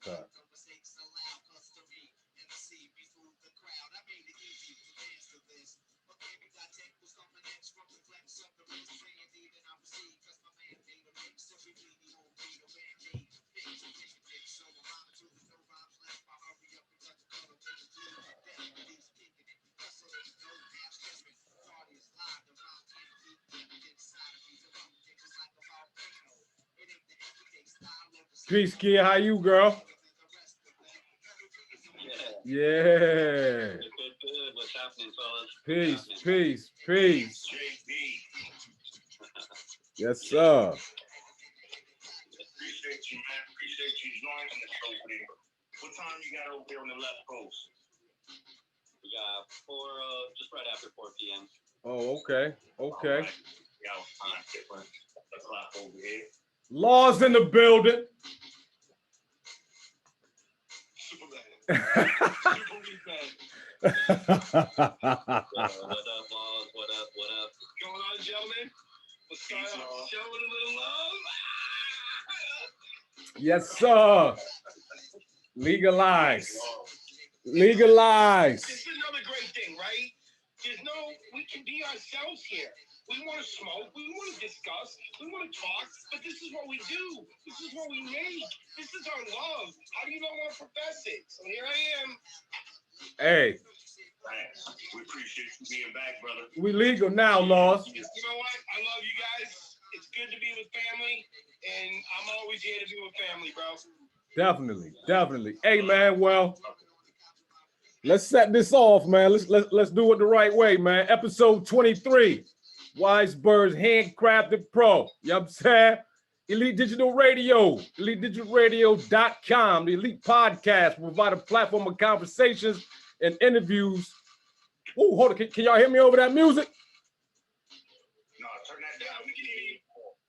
cut. Peace, kid. How you, girl? Yeah. What's happening, fellas? Peace, peace, peace. Yes, sir. Appreciate you, man. Appreciate you joining the show today. What time you got over there on the left coast? We got just right after 4 p.m. Oh, okay. Okay. Right. Yeah, time different. The clock over here. Laws in the building. Super bad. What What up, Laws? What up? What up? What's going on, gentlemen? What's going on? Showing a little love. Yes, sir. Legalize. Legalize. This is another great thing, right? We can be ourselves here. We want to smoke. We want to discuss. We want to talk. But this is what we do. This is what we make. This is our love. How do you not want to profess it? So here I am. Hey. Thanks. We appreciate you being back, brother. We legal now, Laws. You know what? I love you guys. It's good to be with family. And I'm always here to be with family, bro. Definitely. Definitely. Hey, man, well, let's set this off, man. Let's do it the right way, man. Episode 23. WiseBirdHandCraftedPro. You know what I'm saying? Elite Digital Radio, EliteDigitalRadio.com. The Elite Podcast will provide a platform of conversations and interviews. Ooh, hold on. Can y'all hear me over that music? No, turn that down. We can hear you.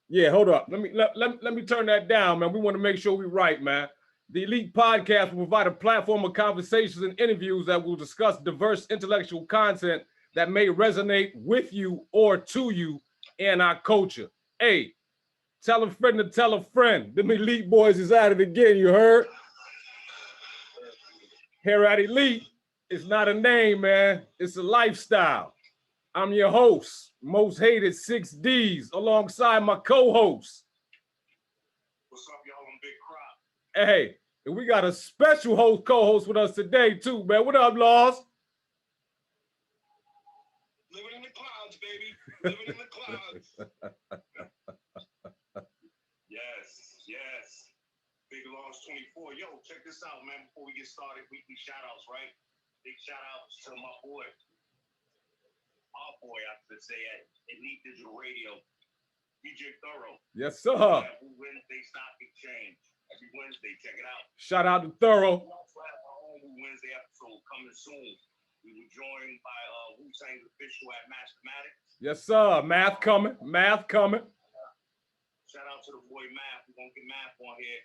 Yeah, hold up. Let me turn that down, man. We want to make sure we're right, man. The Elite Podcast will provide a platform of conversations and interviews that will discuss diverse intellectual content that may resonate with you or to you and our culture. Hey, tell a friend to tell a friend. Them Elite boys is at it again, you heard? Here at Elite, it's not a name, man. It's a lifestyle. I'm your host, most hated 6Ds, alongside my co-host. What's up, y'all? I'm Big Crop. Hey, and we got a special co-host with us today, too, man. What up, Laws? Living in the clouds, baby. Living in the clouds. Yes. Big Laws 24. Yo, check this out, man. Before we get started, weekly shout-outs, right? Big shout-outs to my boy. Our boy, I should say, at Elite Digital Radio. DJ Thorough. Yes, sir. Every Wednesday, Stock Exchange. Every Wednesday, check it out. Shout out to Thorough. We also have our own Wednesday episode coming soon. We were joined by Wu-Tang's official at Mathematics. Yes, sir. Math coming. Shout out to the boy Math. We're gonna get Math on here.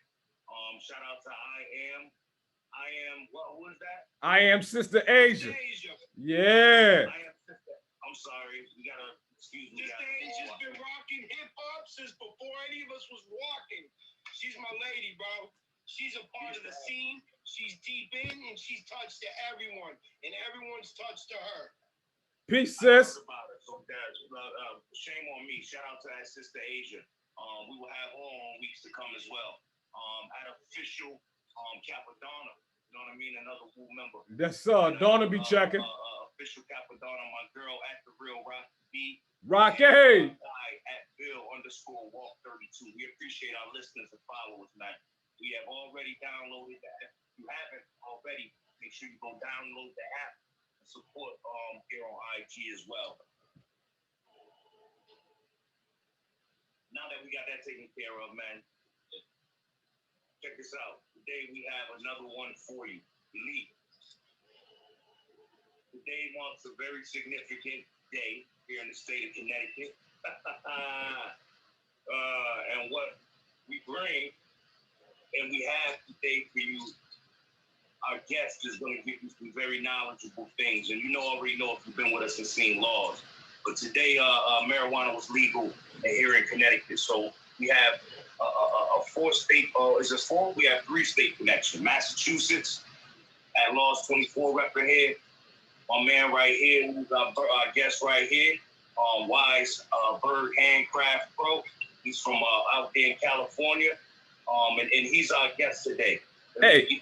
Shout out to I am what was that? I am Sister Asia. Yeah. I'm sorry. You gotta excuse me. Sister Asia's been rocking hip hop since before any of us was walking. She's my lady, bro. She's a part of the scene. She's deep in, and she's touched to everyone, and everyone's touched to her. Peace, sis. So shame on me. Shout out to that Sister Asia. We will have all weeks to come as well. At official Capadonna. You know what I mean? Another Wu member. Yes, sir. Donna be checking. Official Capadonna, my girl at the real Rock B. Rocky. At Bill_Walk32. We appreciate our listeners and followers, man. We have already downloaded the app. If you haven't already, make sure you go download the app and support here on IG as well. Now that we got that taken care of, man, check this out. Today we have another one for you. Elite. Today marks a very significant day here in the state of Connecticut. And what we bring and we have today for you, our guest is going to give you some very knowledgeable things. And you already know if you've been with us and seen Laws. But today, marijuana was legal here in Connecticut. So we have a four-state, is this four? We have three-state connection. Massachusetts at Laws 24 rep here. My man right here, who's our guest right here, WiseBirdHandCraftedPro. He's from out there in California, and he's our guest today. Hey,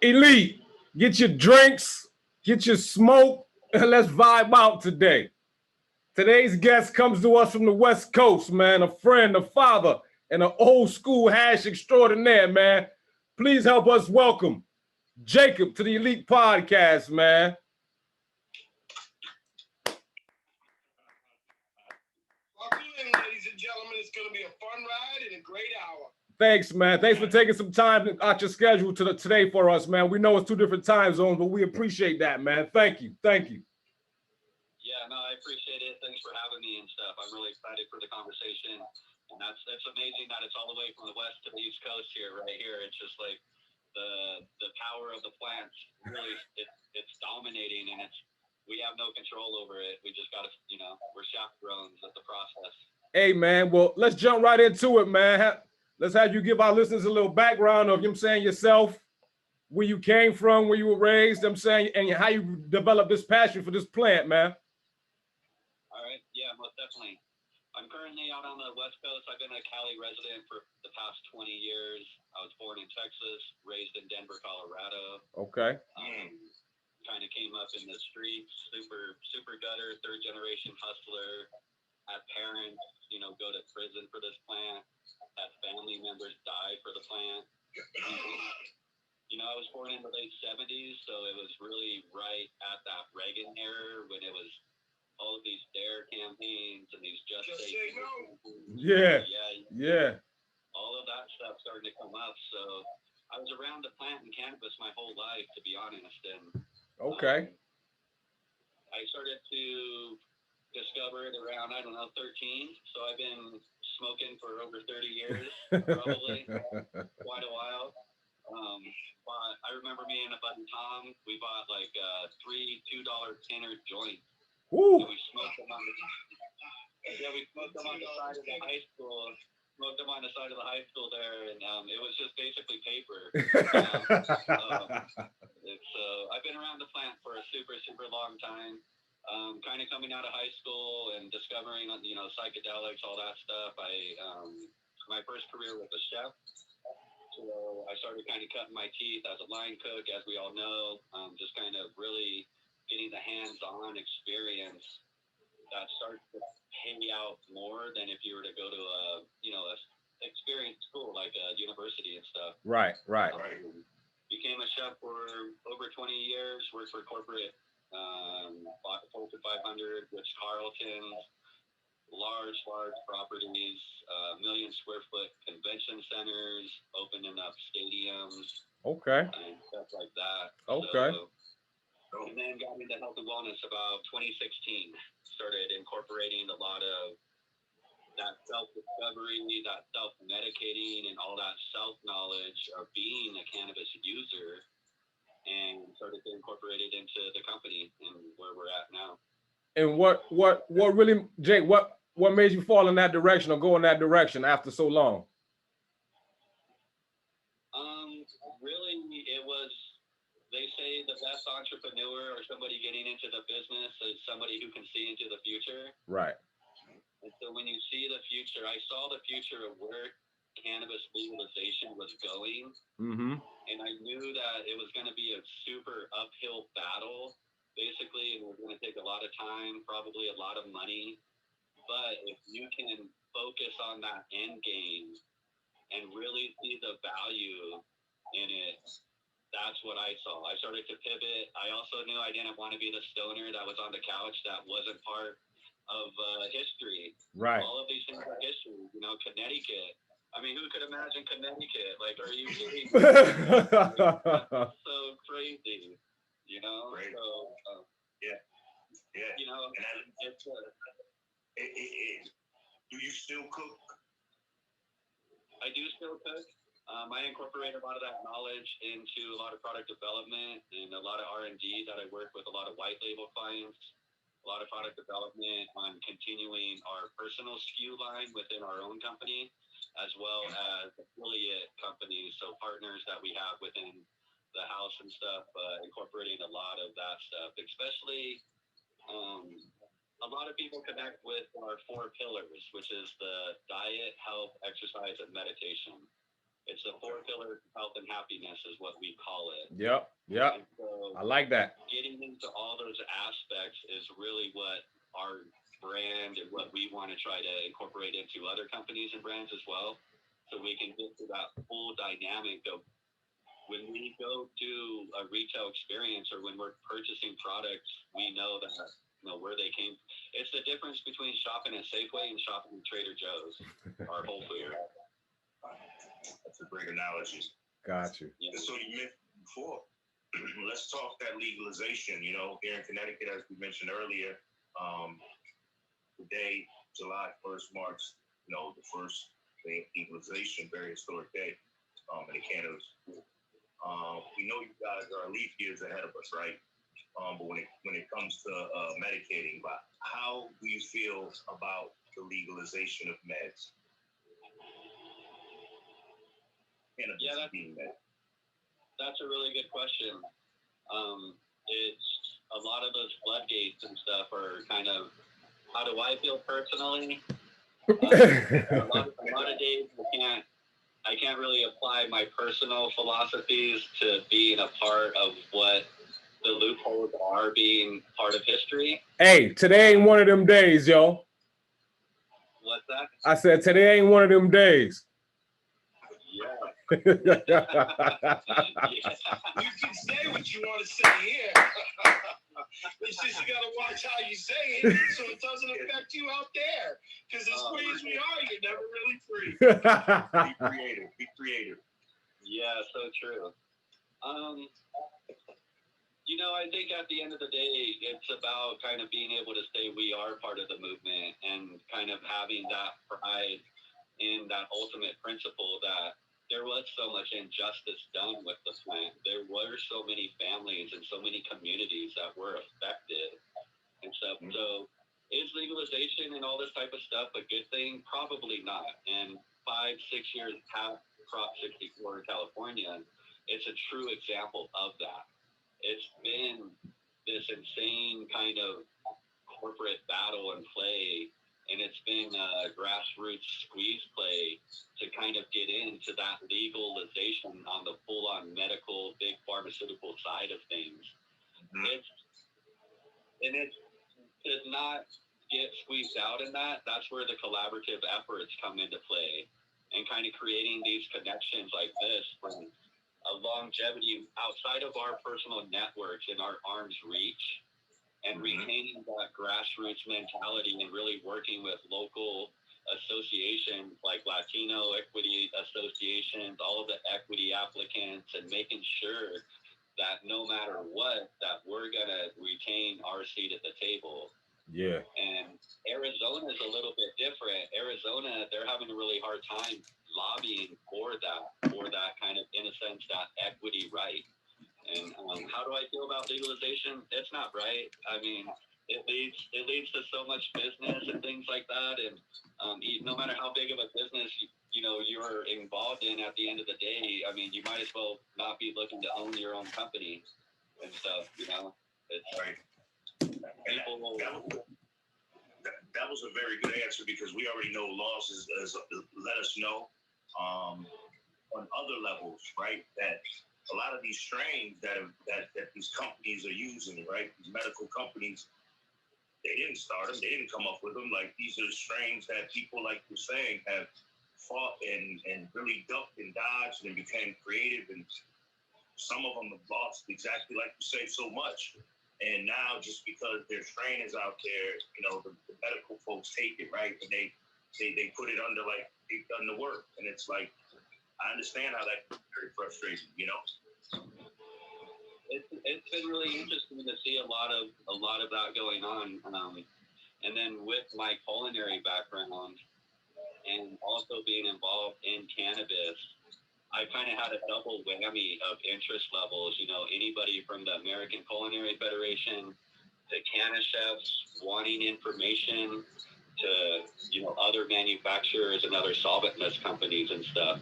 Elite, get your drinks, get your smoke, and let's vibe out today. Today's guest comes to us from the West Coast, man, a friend, a father, and an old school hash extraordinaire, man. Please help us welcome Jacob to the Elite Podcast, man. Welcome in, ladies and gentlemen. It's going to be a fun ride and a great hour. Thanks, man. Thanks for taking some time out your schedule today for us, man. We know it's 2 different time zones, but we appreciate that, man. Thank you. Thank you. Yeah, no, I appreciate it. Thanks for having me and stuff. I'm really excited for the conversation. And that's amazing that it's all the way from the west to the east coast here, right here. It's just like the power of the plants. Really, it's dominating, and we have no control over it. We just got to, we're chaperones of the process. Hey, man. Well, let's jump right into it, man. Let's have you give our listeners a little background of, yourself, where you came from, where you were raised, and how you developed this passion for this plant, man. All right. Yeah, most definitely. I'm currently out on the West Coast. I've been a Cali resident for the past 20 years. I was born in Texas, raised in Denver, Colorado. Okay. Kind of came up in the streets, super gutter, third generation hustler. Had parents, go to prison for this plant. Had family members die for the plant. I was born in the late 70s, so it was really right at that Reagan era when it was all of these DARE campaigns and these Just Say No. Yeah. All of that stuff started to come up. So I was around the plant and cannabis my whole life, to be honest. And okay. I started to discover it around, 13. So I've been smoking for over 30 years, probably. Quite a while. But I remember me and a buddy Tom, we bought like 3 $2 tenner joints. Woo. And we smoked them on the side of the high school. Smoked them on the side of the high school there, and it was just basically paper. I've been around the plant for a super long time. Kind of coming out of high school and discovering, psychedelics, all that stuff. My first career was a chef. So I started kind of cutting my teeth as a line cook, as we all know, just kind of really getting the hands-on experience that starts to pay out more than if you were to go to a experience school like a university and stuff. Right. Became a chef for over 20 years, worked for corporate, bought the Fortune 500, Rich Carlton, large properties, million square foot convention centers, opening up stadiums. Okay. And stuff like that. Okay. And then got into health and wellness about 2016. Started incorporating a lot of that self-discovery, that self-medicating, and all that self-knowledge of being a cannabis user, and started to incorporate it into the company and where we're at now. And what really, Jake, what made you fall in that direction or go in that direction after so long? Really, it was, they say the best entrepreneur or somebody getting into the business is somebody who can see into the future. Right. And so when you see the future, I saw the future of where cannabis legalization was going. Mm-hmm. And I knew that it was going to be a super uphill battle, basically, and it was going to take a lot of time, probably a lot of money. But if you can focus on that end game and really see the value in it, that's what I saw. I started to pivot. I also knew I didn't want to be the stoner that was on the couch that wasn't part of history. Right. All of these things are history. Connecticut. I mean, who could imagine Connecticut? Like, are you kidding me? That's so crazy, Right. So, yeah. It's do you still cook? I do still cook. I incorporate a lot of that knowledge into a lot of product development and a lot of R&D that I work with a lot of white label clients. lot of product development on continuing our personal SKU line within our own company, as well as affiliate companies, so partners that we have within the house and stuff, incorporating a lot of that stuff, especially a lot of people connect with our 4 pillars, which is the diet, health, exercise, and meditation. It's the 4 pillars of health and happiness is what we call it. Yep. And so I like that. getting into all those aspects is really what our brand and what we want to try to incorporate into other companies and brands as well. So we can get to that full dynamic of when we go to a retail experience or when we're purchasing products, we know that, where they came. It's the difference between shopping at Safeway and shopping at Trader Joe's or Whole Foods. That's a great analogy. Got you. Yeah. So you mentioned before, let's talk that legalization. Here in Connecticut, as we mentioned earlier, today, July 1st marks, the first day of legalization, very historic day in the cannabis. We know you guys are leap years ahead of us, right? But when it comes to medicating, how do you feel about the legalization of meds? Yeah, that's a really good question. It's a lot of those floodgates and stuff are kind of, how do I feel personally? A lot of days I can't really apply my personal philosophies to being a part of what the loopholes are being part of history. Hey, today ain't one of them days, yo. What's that? I said today ain't one of them days. Yeah. You can say what you want to say here. It's just you gotta watch how you say it so it doesn't affect you out there. Because as free as we are, you're never really free. Be creative. Yeah, so true. I think at the end of the day, it's about kind of being able to say we are part of the movement and kind of having that pride in that ultimate principle that there was so much injustice done with the plant. There were so many families and so many communities that were affected and stuff. So is legalization and all this type of stuff a good thing? Probably not. And 5-6 years past Prop 64 in California, it's a true example of that. It's been this insane kind of corporate battle and play, and it's been a grassroots squeeze play to kind of get into that legalization on the full-on medical, big pharmaceutical side of things. It does not get squeezed out in that. That's where the collaborative efforts come into play, and kind of creating these connections like this from a longevity outside of our personal networks and our arm's reach, and retaining that grassroots mentality and really working with local associations like Latino equity associations, all of the equity applicants, and making sure that no matter what, that we're going to retain our seat at the table. Yeah. And Arizona is a little bit different. Arizona, they're having a really hard time lobbying for that kind of, in a sense, that equity right. And how do I feel about legalization? It's not right. I mean, it leads to so much business and things like that. And no matter how big of a business you're involved in, at the end of the day, I mean, you might as well not be looking to own your own company and stuff. It's right. That was a very good answer, because we already know laws is let us know on other levels, right, that a lot of these strains that these companies are using, right, these medical companies, they didn't start them, they didn't come up with them. Like, these are strains that people, like you're saying, have fought and really ducked and dodged and became creative, and some of them have lost, exactly like you say, so much. And now, just because their strain is out there, the medical folks take it, right? And they put it under, like, they've done the work. And it's like, I understand how that can be very frustrating, It's been really interesting to see a lot of that going on. And then with my culinary background and also being involved in cannabis, I kind of had a double whammy of interest levels. Anybody from the American Culinary Federation canna chefs wanting information to, you know, other manufacturers and other solventless companies and stuff.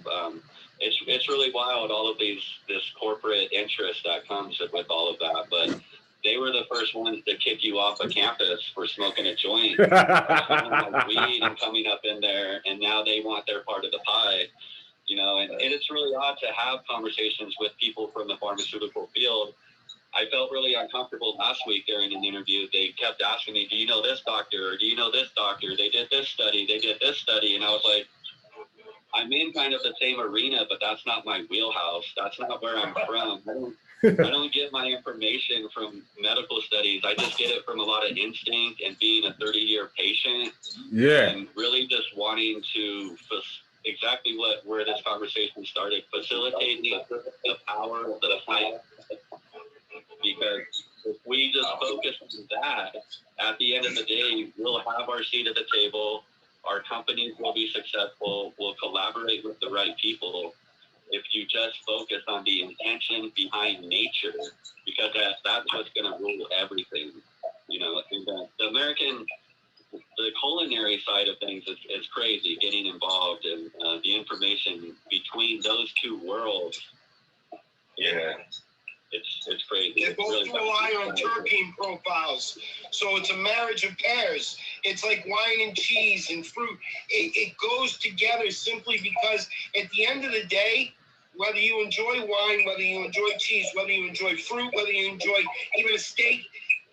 It's really wild, all of this corporate interest that comes with all of that. But they were the first ones to kick you off a campus for smoking a joint, or smelling like weed and coming up in there, and now they want their part of the pie. You know, and it's really odd to have conversations with people from the pharmaceutical field. I felt really uncomfortable last week during an interview. They kept asking me, do you know this doctor? Or do you know this doctor? They did this study. They did this study. And I was like, I'm in kind of the same arena, but that's not my wheelhouse. That's not where I'm from. I don't get my information from medical studies. I just get it from a lot of instinct and being a 30-year patient. Yeah. And really just wanting to exactly where this conversation started, facilitate the power of the plant. Because if we just focus on that, at the end of the day, we'll have our seat at the table. Our companies will be successful. We'll collaborate with the right people. If you just focus on the intention behind nature, because that's what's going to rule everything. You know, the culinary side of things is crazy, getting involved, and the information between those two worlds. Yeah. It's crazy. They both really rely on terpene profiles. So it's a marriage of pairs. It's like wine and cheese and fruit. It goes together simply because at the end of the day, whether you enjoy wine, whether you enjoy cheese, whether you enjoy fruit, whether you enjoy even a steak,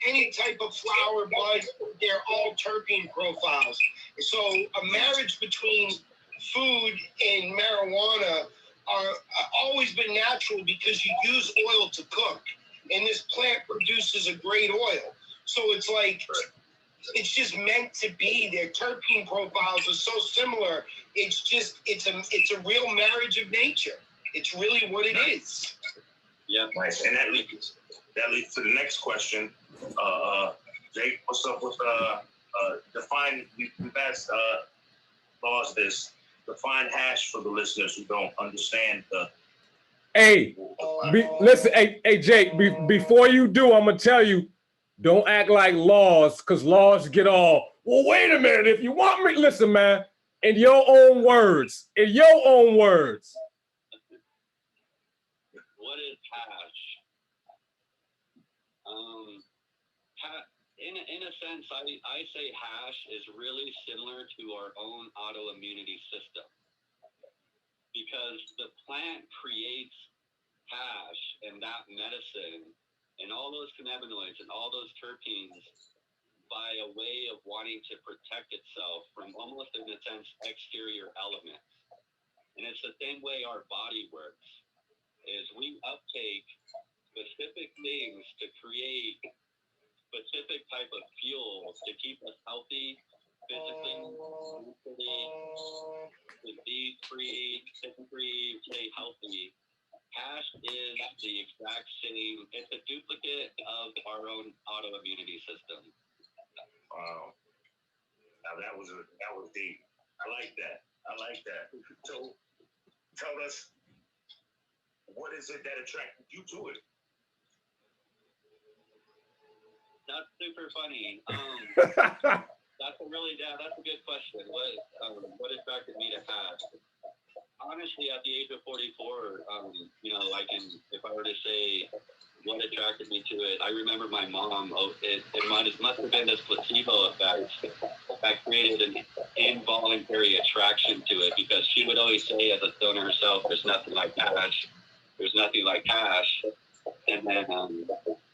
any type of flower, bud, they're all terpene profiles. So a marriage between food and marijuana are always been natural because you use oil to cook, and this plant produces a great oil. So it's like, it's just meant to be. Their terpene profiles are so similar. It's a real marriage of nature. It's really what it is. Yeah. Nice. And that leads to the next question. Jake, what's up with define? We've asked Laws this. Define hash for the listeners who don't understand the. Hey, listen, hey, Jake. Before you do, I'm gonna tell you, don't act like Laws, because Laws get all. Well, wait a minute. If you want me, listen, man. In your own words. In your own words. What is hash? In a sense, I say hash is really similar to our own autoimmunity system, because the plant creates hash and that medicine and all those cannabinoids and all those terpenes by a way of wanting to protect itself from almost, in a sense, exterior elements. And it's the same way our body works, is we uptake specific things to create specific type of fuels to keep us healthy, physically, mentally, disease-free, sick-free, stay healthy. Hash is the exact same. It's a duplicate of our own autoimmunity system. Wow. Now that was deep. I like that. So tell us, what is it that attracted you to it? That's super funny. That's a good question. What attracted me to hash? Honestly, at the age of 44, if I were to say what attracted me to it, I remember my mom. It must have been this placebo effect that created an involuntary attraction to it, because she would always say, as a stoner herself, "There's nothing like hash. There's nothing like hash." And then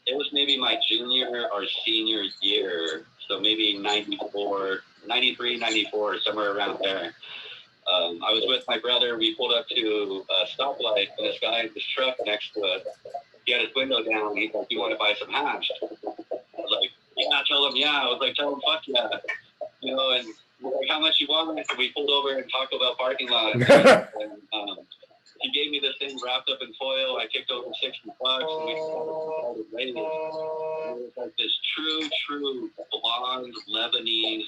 it was maybe my junior or senior year, so maybe 93, 94, somewhere around there. I was with my brother. We pulled up to a stoplight, and this guy in his truck next to us, he had his window down. He's like, "You want to buy some hash?" I was like, "Yeah." Tell him, "Yeah." I was like, "Tell him, fuck yeah." You know, and we're like, "How much you want?" And we pulled over and talked about parking lot. And he gave me this thing wrapped up in foil. I kicked over $60, and we started raiding. It was like this true blonde Lebanese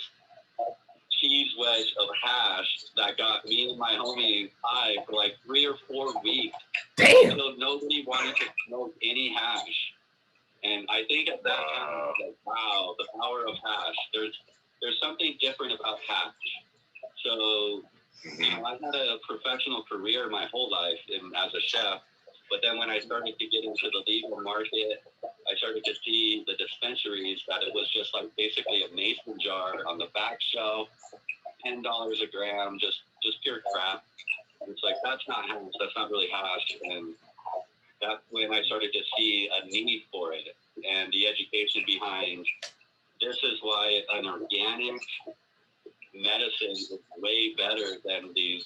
cheese wedge of hash that got me and my homie high for like 3 or 4 weeks. Damn. Until nobody wanted to smoke any hash. And I think at that time, I was like, wow, power of hash. There's something different about hash. So, you know, I've had a professional career my whole life as a chef, but then when I started to get into the legal market, I started to see the dispensaries that it was just like basically a mason jar on the back shelf, $10 a gram, just pure crap. And it's like, that's not hash, that's not really hash. And that's when I started to see a need for it and the education behind this is why an organic medicine is way better than these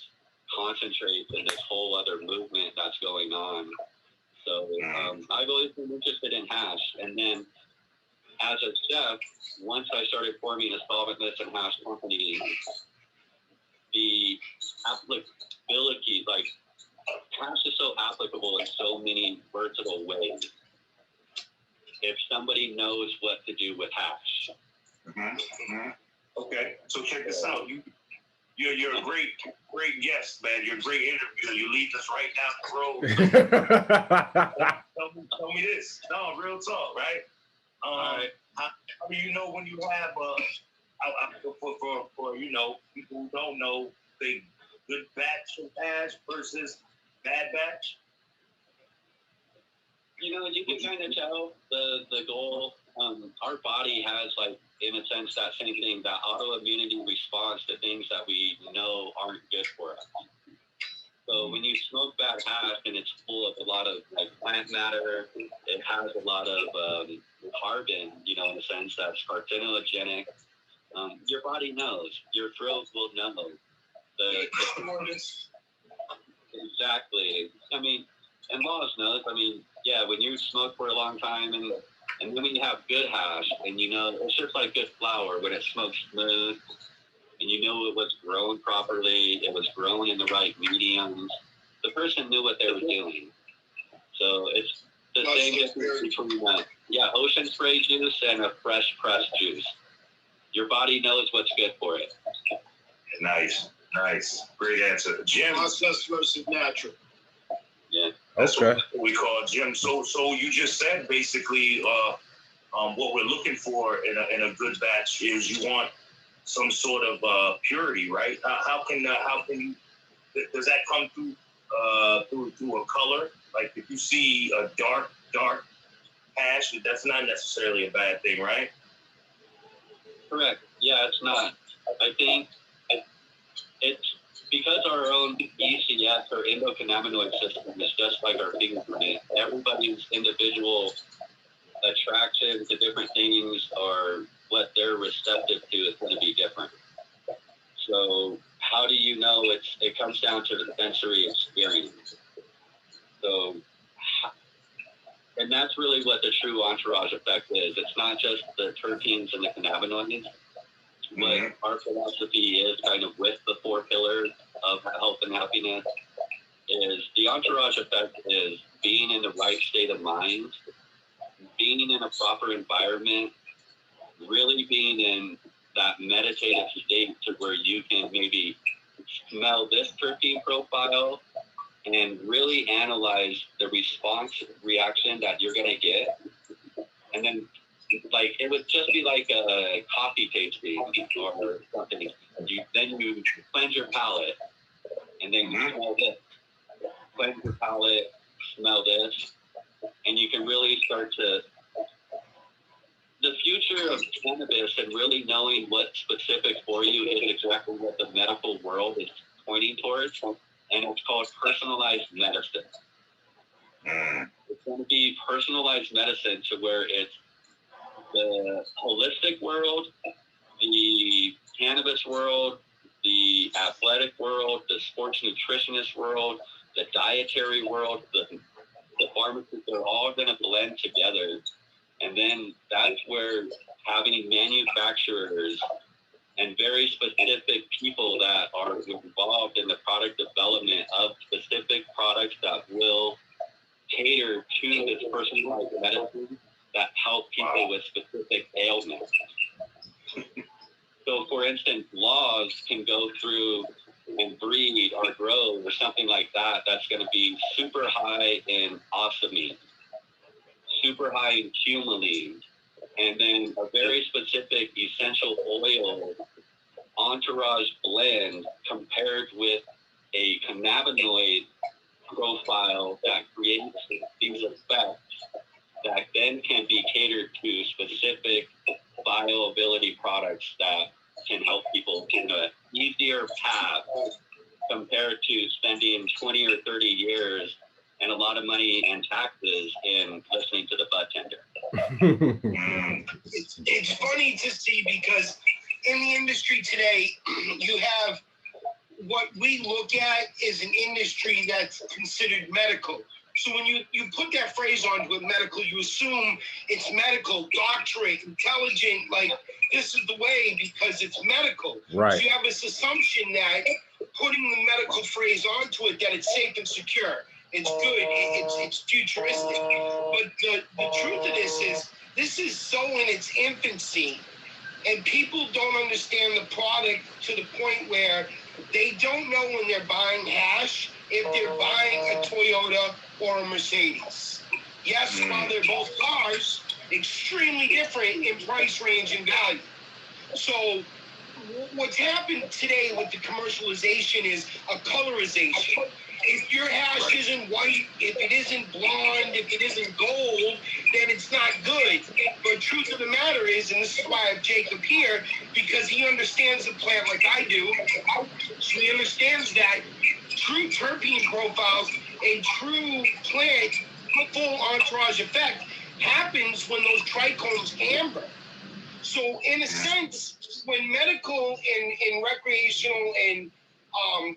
concentrates and this whole other movement that's going on. So I've always been interested in hash. And then as a chef, once I started forming a solventless and hash company, the applicability, like hash is so applicable in so many versatile ways. If somebody knows what to do with hash. Okay, so check this out. You're a great guest, man. You're a great interviewer. You lead us right down the road. tell me this. No, real talk, right? How do you know when you have for you know people who don't know the good batch of hash versus bad batch? You know, you can kind of tell the goal. Our body has, like, in a sense, that same thing, that autoimmunity response to things that we know aren't good for us. So when you smoke bad hash and it's full of a lot of like plant matter, it has a lot of carbon, you know, in a sense that's carcinogenic. Your body knows. Your throat will know. Exactly. I mean, and Laws knows. I mean, yeah, when you smoke for a long time and then when you have good hash and you know, it's just like good flour when it smokes smooth and you know it was grown properly, it was grown in the right mediums. The person knew what they were doing. So it's the same difference between ocean spray juice and a fresh pressed juice. Your body knows what's good for it. Nice. Great answer. Jim. Process versus natural. Yeah. That's what we call Jim. So you just said basically what we're looking for in a good batch is you want some sort of purity, right? How can you, does that come through a color? Like if you see a dark hash, that's not necessarily a bad thing, right? Correct. Yeah, it's not. I think it's because our own ECS or endocannabinoid system is just like our fingerprint. Everybody's individual attraction to different things or what they're receptive to is going to be different. So how do you know? It comes down to the sensory experience. So, and that's really what the true entourage effect is. It's not just the terpenes and the cannabinoids. What our philosophy is kind of with the 4 pillars of health and happiness is the entourage effect is being in the right state of mind, being in a proper environment, really being in that meditative state to where you can maybe smell this terpene profile and really analyze the reaction that you're going to get. And then like it would just be like a coffee tasting or something. Then you cleanse your palate, and then you smell this. Cleanse your palate, smell this, and you can really start to. The future of cannabis and really knowing what's specific for you is exactly what the medical world is pointing towards, and it's called personalized medicine. It's going to be personalized medicine to where it's the holistic world, the cannabis world, the athletic world, the sports nutritionist world, the dietary world, the pharmacists, they're all going to blend together. And then that's where having manufacturers and very specific people that are involved in the product development of specific products that will cater to this personalized medicine that help people with specific ailments. So, for instance, Laws can go through and breed or grow or something like that that's going to be super high in osmine, super high in cumulene, and then a very specific essential oil entourage blend compared with a cannabinoid profile that creates these effects that then can be catered to specific bioavailability products that can help people in an easier path compared to spending 20 or 30 years and a lot of money and taxes in listening to the bud tender. It's funny to see because in the industry today, you have what we look at is an industry that's considered medical. So when you put that phrase onto it, medical, you assume it's medical, doctorate, intelligent, like this is the way because it's medical. Right. So you have this assumption that putting the medical phrase onto it, that it's safe and secure. It's good, it's futuristic. But the truth of this is so in its infancy, and people don't understand the product to the point where they don't know when they're buying hash if they're buying a Toyota or a Mercedes. Yes, while they're both cars, extremely different in price range and value. So what's happened today with the commercialization is a colorization. If your hash isn't white, if it isn't blonde, if it isn't gold, then it's not good. But truth of the matter is, and this is why I have Jacob here, because he understands the plant like I do. So he understands that true terpene profiles and true plant full entourage effect happens when those trichomes amber. So in a sense, when medical and recreational and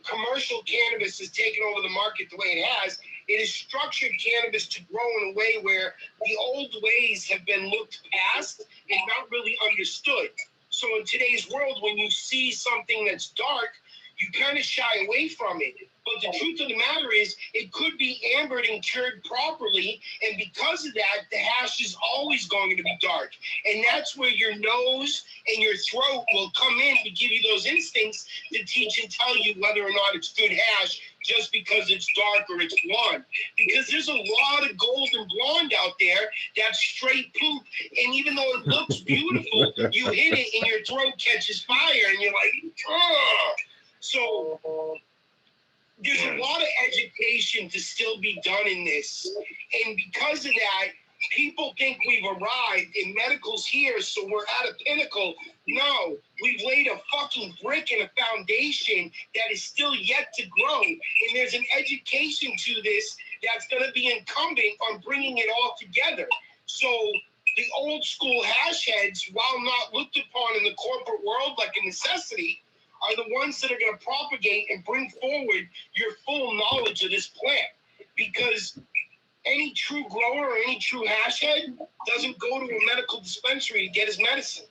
commercial cannabis has taken over the market the way it has, it has structured cannabis to grow in a way where the old ways have been looked past and not really understood. So in today's world, when you see something that's dark, you kind of shy away from it. But the truth of the matter is, it could be ambered and cured properly, and because of that, the hash is always going to be dark. And that's where your nose and your throat will come in to give you those instincts to teach and tell you whether or not it's good hash just because it's dark or it's blonde. Because there's a lot of gold and blonde out there that's straight poop, and even though it looks beautiful, you hit it and your throat catches fire, and you're like, ugh. So there's a lot of education to still be done in this. And because of that, people think we've arrived and medical's here, so we're at a pinnacle. No, we've laid a fucking brick and a foundation that is still yet to grow. And there's an education to this that's going to be incumbent on bringing it all together. So the old school hash heads, while not looked upon in the corporate world like a necessity, are the ones that are going to propagate and bring forward your full knowledge of this plant. Because any true grower or any true hash head doesn't go to a medical dispensary to get his medicine.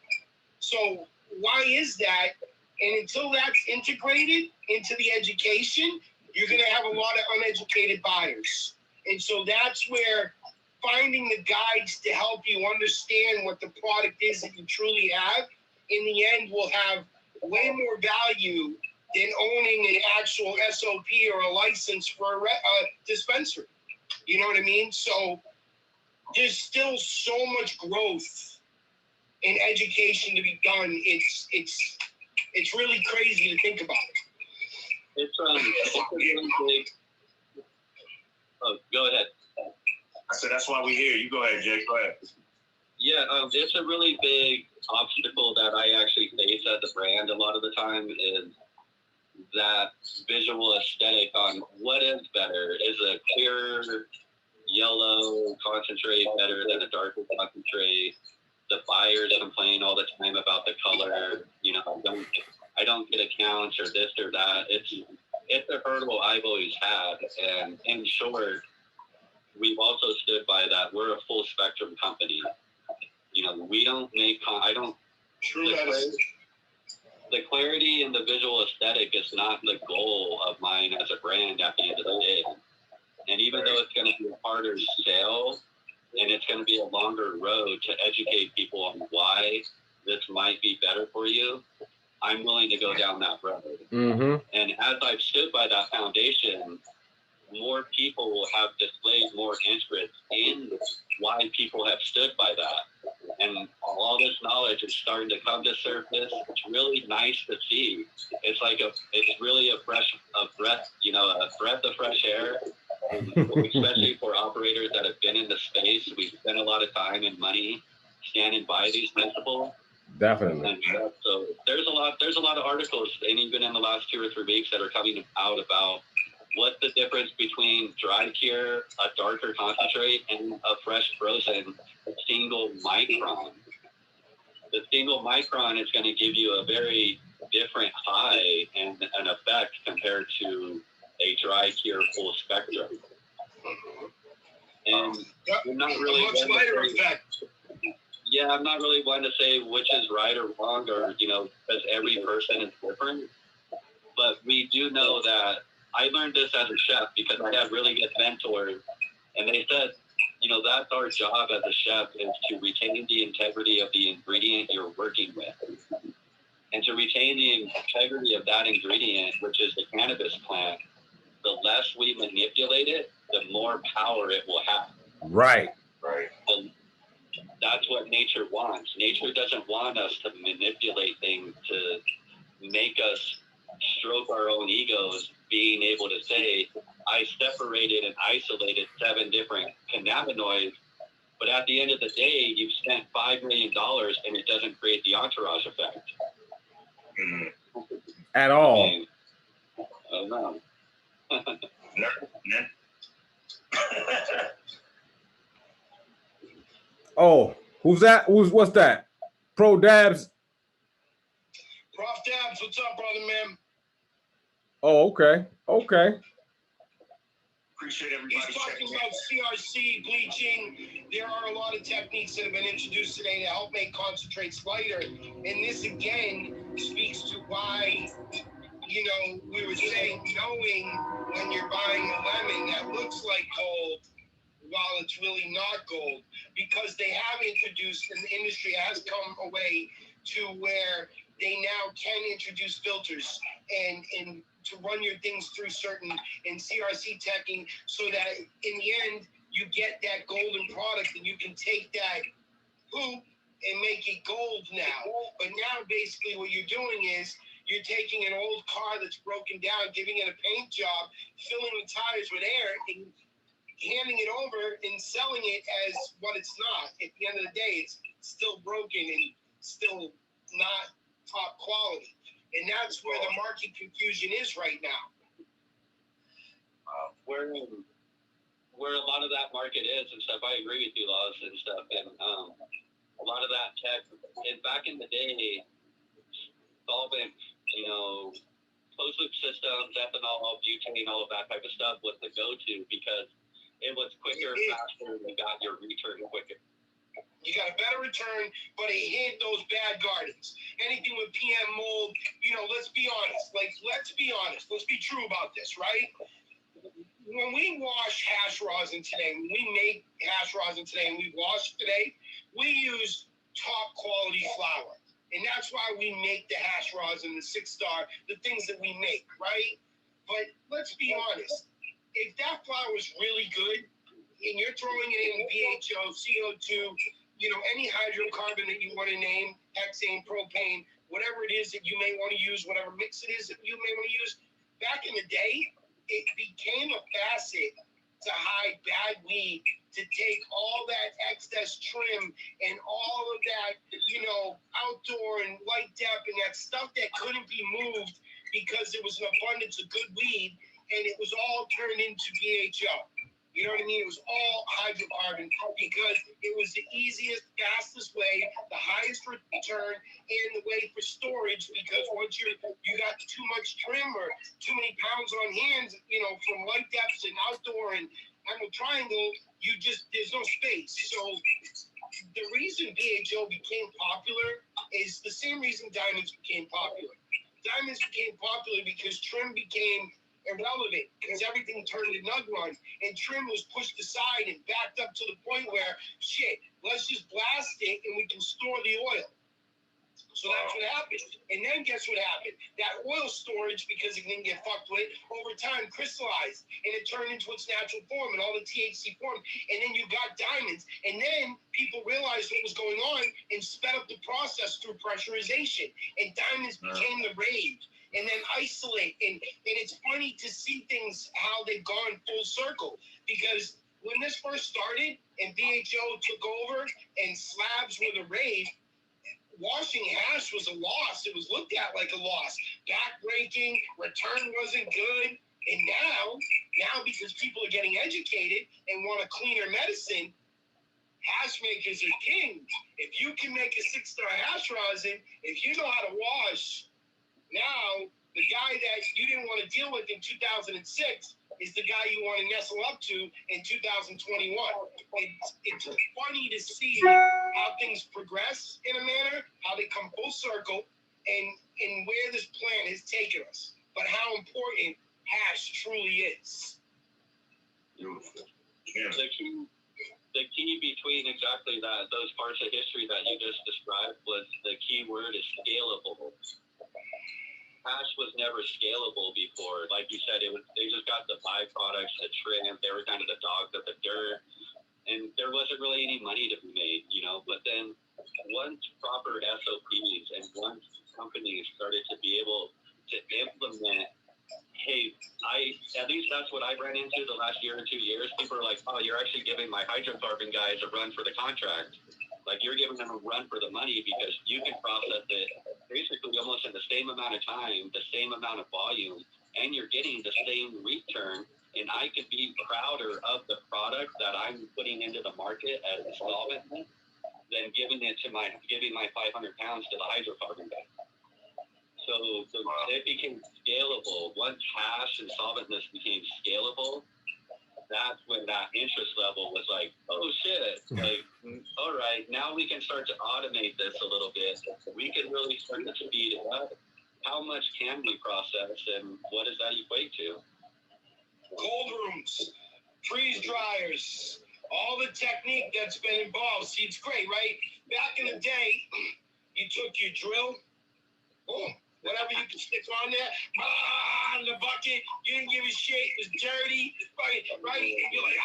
So why is that? And until that's integrated into the education, you're going to have a lot of uneducated buyers. And so that's where finding the guides to help you understand what the product is that you truly have, in the end will have way more value than owning an actual SOP or a license for a dispensary. You know what I mean? So there's still so much growth and education to be done. It's really crazy to think about it. It's a really big. Oh, go ahead. I said that's why we're here. You go ahead, Jake. Go ahead. Yeah, it's a really big obstacle that I actually face as a brand a lot of the time is that visual aesthetic on what is better. Is a clear yellow concentrate better than a darker concentrate? The buyers complain all the time about the color. You know, I don't get accounts or this or that. It's a hurdle I've always had. And in short, we've also stood by that. We're a full spectrum company. You know, we don't make, the clarity and the visual aesthetic is not the goal of mine as a brand at the end of the day. And even though it's going to be a harder sale and it's going to be a longer road to educate people on why this might be better for you, I'm willing to go down that road. Mm-hmm. And as I've stood by that foundation, more people will have displayed more interest in why people have stood by that. and all this knowledge is starting to come to surface. It's really nice to see. It's really a breath of fresh air, especially for operators that have been in the space. We've spent a lot of time and money standing by these principles. Definitely. And so there's a lot of articles, and even in the last 2 or 3 weeks, that are coming out about what's the difference between dry cure, a darker concentrate, and a fresh frozen single micron. The single micron is going to give you a very different high and an effect compared to a dry cure full spectrum. And you're not really a much lighter effect. Yeah, I'm not really one to say which is right or wrong, or, because every person is different. But we do know that I learned this as a chef because I had really good mentors, and they said, that's our job as a chef, is to retain the integrity of the ingredient you're working with. And to retain the integrity of that ingredient, which is the cannabis plant, the less we manipulate it, the more power it will have. Right. That's what nature wants. Nature doesn't want us to manipulate things to make us stroke our own egos, being able to say, I separated and isolated 7 different cannabinoids, but at the end of the day, you've spent $5 million and it doesn't create the entourage effect. At all. Oh, no. Oh, who's that? What's that? Pro Dabs. Prof Dabs, what's up, brother, man? Oh, okay. Appreciate everybody. He's talking about CRC, bleaching. There are a lot of techniques that have been introduced today to help make concentrates lighter. And this, again, speaks to why, we were saying, knowing when you're buying a lemon that looks like gold, while it's really not gold, because they have introduced, and the industry has come away to where they now can introduce filters and to run your things through certain and CRC teching, so that in the end you get that golden product, and you can take that poop and make it gold now. But now basically what you're doing is you're taking an old car that's broken down, giving it a paint job, filling the tires with air, and handing it over and selling it as what it's not. At the end of the day, it's still broken and still not top quality. And that's where the market confusion is right now. Where a lot of that market is and stuff, I agree with you, Laws, and stuff. And a lot of that tech, and back in the day, solvent, closed loop systems, ethanol, butane, all of that type of stuff was the go-to, because it was quicker, faster, and you got your return quicker. You got a better return, but it hid those bad gardens. Anything with PM mold, let's be honest. Let's be honest. Let's be true about this, right? When we wash hash rosin today, when we make hash rosin today, and we wash today, we use top quality flour. And that's why we make the hash rosin, the 6-star, the things that we make, right? But let's be honest. If that flour is really good, and you're throwing it in BHO, CO2, any hydrocarbon that you want to name, hexane, propane, whatever it is that you may want to use, whatever mix it is that you may want to use, back in the day, it became a facet to hide bad weed, to take all that excess trim and all of that, outdoor and light depth and that stuff that couldn't be moved because there was an abundance of good weed, and it was all turned into BHO. You know what I mean? It was all hydrocarbon because it was the easiest, fastest way, the highest return, and the way for storage, because once you got too much trim or too many pounds on hands, from light depths and outdoor and Emerald Triangle, there's no space. So the reason BHO became popular is the same reason diamonds became popular. Diamonds became popular because trim became irrelevant, because everything turned to nug run, and trim was pushed aside and backed up to the point where let's just blast it and we can store the oil. So that's what happened. And then guess what happened? That oil storage, because it didn't get fucked with, over time crystallized and it turned into its natural form and all the THC formed. And then you got diamonds. And then people realized what was going on and sped up the process through pressurization. And diamonds became the rage. And then isolate. And it's funny to see things, how they've gone full circle. Because when this first started and BHO took over and slabs were the rage, washing hash was a loss. It was looked at like a loss. Backbreaking, return wasn't good. And now because people are getting educated and want a cleaner medicine, hash makers are kings. If you can make a 6-star hash rosin, if you know how to wash, now the guy that you didn't want to deal with in 2006 is the guy you want to nestle up to in 2021. It's funny to see how things progress in a manner, how they come full circle, and where this plan has taken us, but how important hash truly is. Beautiful. Yeah. The key between exactly that, those parts of history that you just described, was the key word is scalable. Hash was never scalable before. Like you said, they just got the byproducts, the trim. They were kind of the dogs of the dirt, and there wasn't really any money to be made, you know. But then once proper SOPs and once companies started to be able to implement, hey, at least that's what I ran into the last year or 2 years. People are like, oh, you're actually giving my hydrocarbon guys a run for the contract. Like, you're giving them a run for the money because you can process it basically almost in the same amount of time, the same amount of volume, and you're getting the same return. And I could be prouder of the product that I'm putting into the market as a solvent than giving my 500 pounds to the hydrocarbon guy. So it became scalable. Once hash and solventness became scalable, that's when that interest level was like, oh shit, like, all right, now we can start to automate this a little bit. We can really start to speed it up. How much can we process, and what does that equate to? Cold rooms, freeze dryers, all the technique that's been involved. See, it's great, right? Back in the day, you took your drill, boom, whatever you could stick on there, in the bucket, you didn't give a shit, it was dirty, right? And you're like,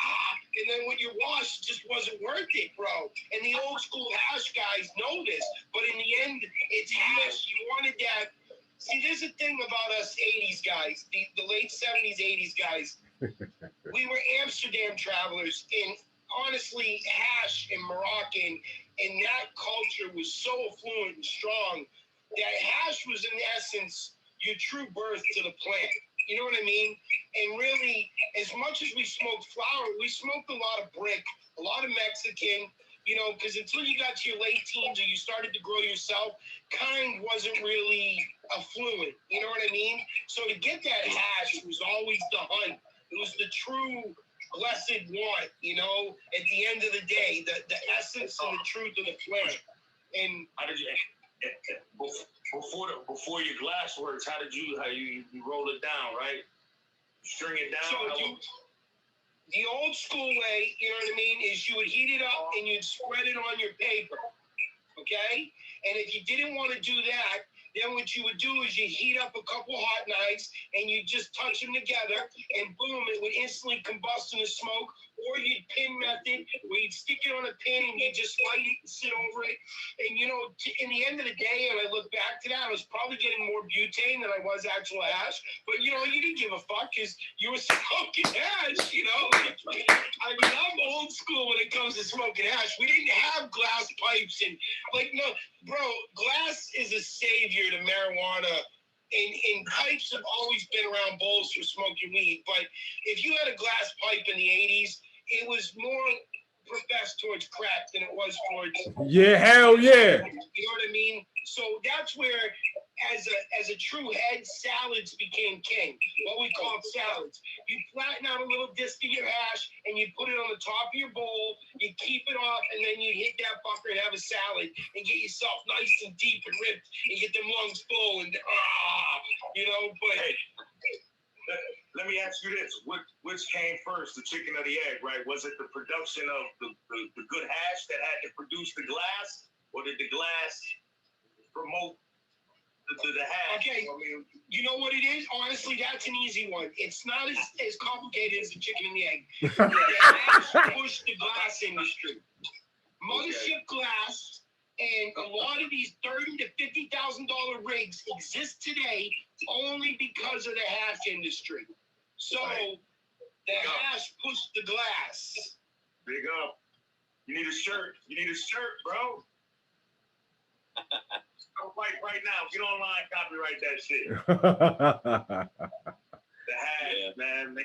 and then when you wash, it just wasn't worth it, bro. And the old school hash guys know this, but in the end, it's hash. You wanted that. See, there's a thing about us 80s guys, the late 70s, 80s guys. We were Amsterdam travelers, and honestly, hash and Moroccan, and that culture was so affluent and strong that hash was, in essence, your true birth to the plant. You know what I mean? And really, as much as we smoked flower, we smoked a lot of brick, a lot of Mexican, you know, because until you got to your late teens or you started to grow yourself, kind wasn't really affluent. You know what I mean? So to get that hash was always the hunt. It was the true blessed want, you know, at the end of the day, the essence and the truth of the plant. And how did you... Before your glass works, how you roll it down, right? String it down. So the old school way, you know what I mean, is you would heat it up and you'd spread it on your paper, okay? And if you didn't want to do that, then what you would do is you heat up a couple hot knives and you just touch them together, and boom, it would instantly combust in the smoke. Or you'd pin method, where you'd stick it on a pin and you just light it and sit over it. And you know, in the end of the day, and I look back to that, I was probably getting more butane than I was actual hash. But you know, you didn't give a fuck because you were smoking hash. You know, I mean, I'm old school when it comes to smoking hash. We didn't have glass pipes and no, bro. Glass is a savior to marijuana. And pipes have always been around bowls for smoking weed, but if you had a glass pipe in the 80s, it was more professed towards crack than it was towards... Yeah, hell yeah. You know what I mean? So that's where, as a true head, salads became king. What we call salads. You flatten out a little disc of your hash, and you put it on the top of your bowl, you keep it off, and then you hit that fucker and have a salad, and get yourself nice and deep and ripped, and get them lungs full, and you know, but... Hey, let me ask you this. Which came first, the chicken or the egg, right? Was it the production of the good hash that had to produce the glass, or did the glass promote the hash. Okay. I mean, You know what it is? Honestly, that's an easy one. It's not as complicated as the chicken and the egg. The hash pushed the glass industry. Mothership Glass and a lot of these $30,000 to $50,000 rigs exist today only because of the hash industry. So the hash pushed the glass. big up. You need a shirt. You need a shirt, bro. right now. Get online, copyright that shit. The hash, man.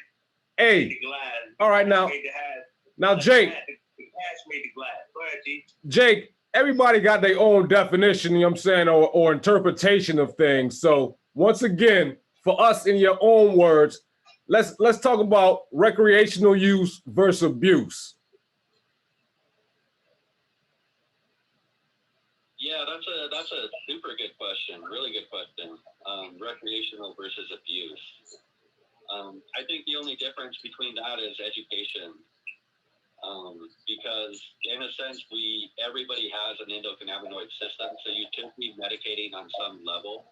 Hey, the glass. all right now. Made the hash. Now, Jake. The hash made the glass. Go ahead, G. Jake, everybody got their own definition, you know what I'm saying, or interpretation of things. So once again, for us in your own words, let's talk about recreational use versus abuse. Yeah, that's a super good question. Really good question. Recreational versus abuse. I think the only difference between that is education. Because in a sense, everybody has an endocannabinoid system, so you should be medicating on some level.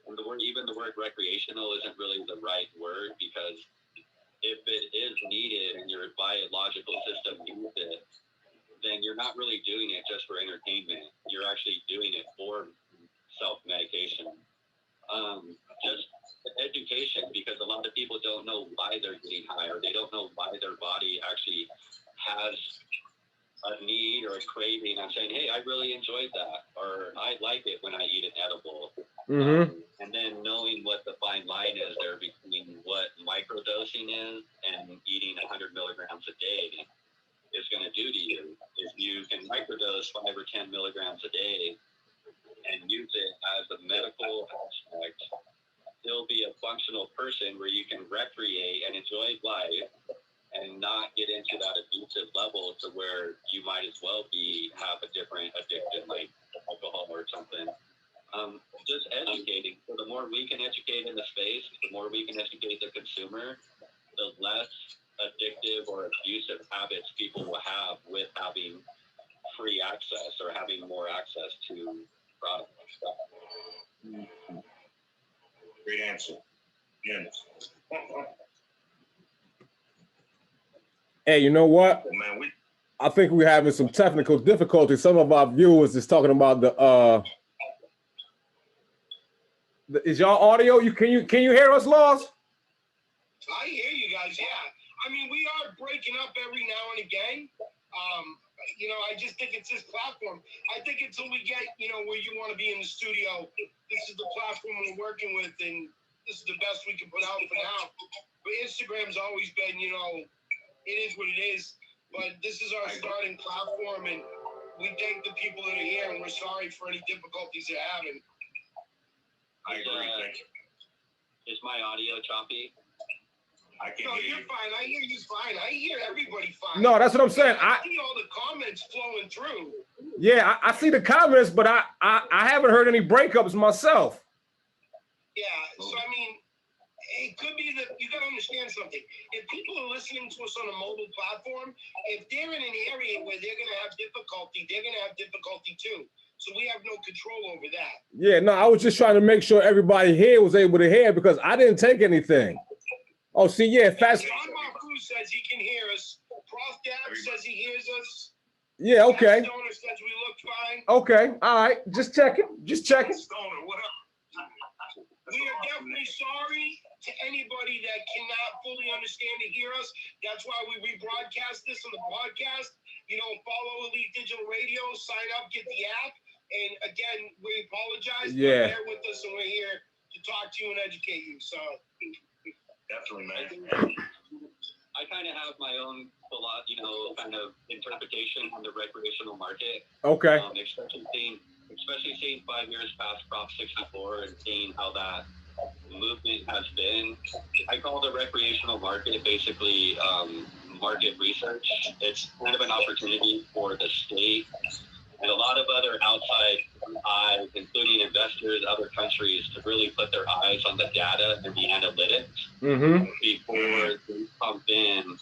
And even the word recreational isn't really the right word, because if it is needed and your biological system needs it, then you're not really doing it just for entertainment. You're actually doing it for self-medication. Just education, because a lot of people don't know why they're getting high, or they don't know why their body actually has a need or a craving. I'm saying, hey, I really enjoyed that, or I like it when I eat an edible. And then knowing what the fine line is there between what microdosing is and eating 100 milligrams a day is going to do to you. If you can microdose 5 or 10 milligrams a day and use it as a medical aspect, still be a functional person where you can recreate and enjoy life and not get into that abusive level to where you might as well have a different addiction like alcohol or something. Just educating. So the more we can educate in the space, the more we can educate the consumer, the less addictive or abusive habits people will have with having free access or having more access to products and stuff. Great answer. Yes. Hey, you know what? Man, I think we're having some technical difficulties. Some of our viewers is talking about is y'all audio? Can you hear us, Laws? I hear you guys, yeah. I mean, we are breaking up every now and again. You know, I just think it's this platform. I think until we get, where you want to be in the studio, this is the platform we're working with, and this is the best we can put out for now. But Instagram's always been, it is what it is. But this is our starting platform, and we thank the people that are here, and we're sorry for any difficulties they're having. I agree. Thank you. Is my audio choppy? No, you're fine. I hear you fine. I hear everybody fine. No, that's what I'm saying. I see all the comments flowing through. Yeah, I see the comments, but I haven't heard any breakups myself. Yeah, so I mean, it could be that you got to understand something. If people are listening to us on a mobile platform, if they're in an area where they're going to have difficulty, they're going to have difficulty too. So we have no control over that. Yeah, no, I was just trying to make sure everybody here was able to hear, because I didn't take anything. Oh, see, yeah, fast. John Marcoux says he can hear us. Prof. Dab says he hears us. Yeah, okay. Stoner says we look fine. Okay, all right. Just checking. Stoner, what up? We are definitely sorry to anybody that cannot fully understand and hear us. That's why we rebroadcast this on the podcast. Follow Elite Digital Radio, sign up, get the app. And again, we apologize. Yeah. Bear with us, and we're here to talk to you and educate you. So definitely, man. I kind of have my own, kind of interpretation on the recreational market. Okay. Especially seeing 5 years past Prop 64 and seeing how that movement has been. I call the recreational market basically market research. It's kind of an opportunity for the state and a lot of other outside eyes, including investors, other countries, to really put their eyes on the data and the analytics before they pump in.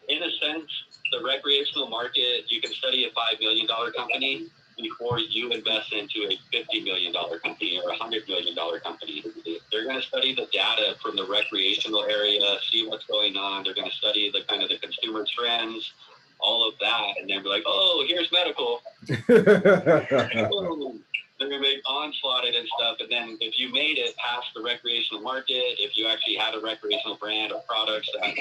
In a sense, the recreational market, you can study a $5 million company before you invest into a $50 million company or a $100 million company. They're going to study the data from the recreational area, see what's going on. They're going to study the kind of the consumer trends, all of that, and then be like, oh, here's medical. They're going to be onslaughted and stuff. And then if you made it past the recreational market, if you actually had a recreational brand or products that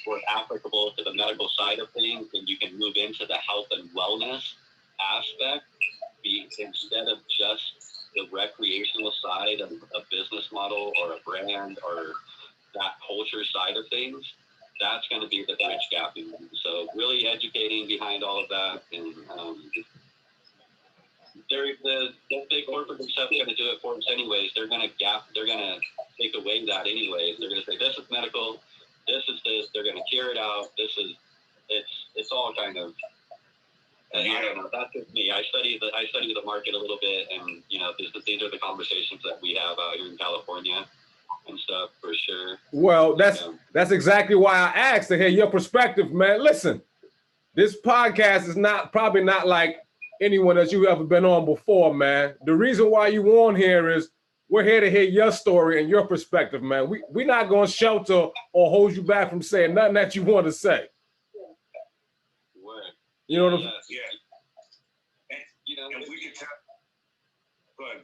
were applicable to the medical side of things, then you can move into the health and wellness aspect instead of just the recreational side of a business model or a brand or that culture side of things. That's going to be the bridge gap. So really educating behind all of that, and the big corporate themselves are going to do it for us anyways. They're going to take away that anyways. They're going to say, this is medical, this is this. They're going to cure it out. It's all kind of. And I don't know. That's just me. I study the market a little bit, and these are the conversations that we have out here in California and stuff for sure. Well, that's exactly why I asked to hear your perspective, man. Listen, this podcast is probably not like anyone that you've ever been on before, man. The reason why you on here is we're here to hear your story and your perspective, man. We're not going to shelter or hold you back from saying nothing that you want to say. You know what I'm saying? Yeah. And we can tell. Go ahead.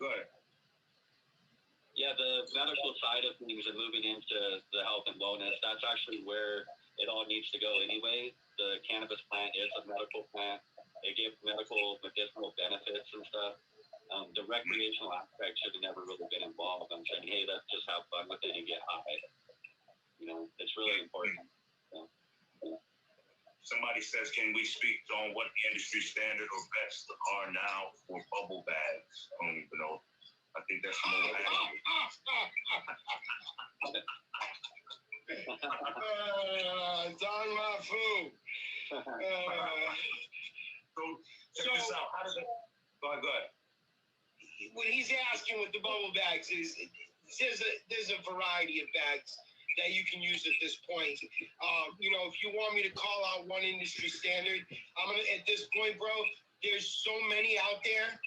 Yeah, the medical side of things and moving into the health and wellness, that's actually where it all needs to go anyway. The cannabis plant is a medical plant. They give medicinal benefits and stuff. The recreational aspect should have never really been involved. I'm saying, hey, let's just have fun with it and get high. It's really important. Somebody says, can we speak on what the industry standard or best are now for bubble bags? I don't even know. I think that's more Don Mafu. So check this out. How does it go ahead. What he's asking with the bubble bags is there's a variety of bags that you can use at this point. If you want me to call out one industry standard, at this point, bro, there's so many out there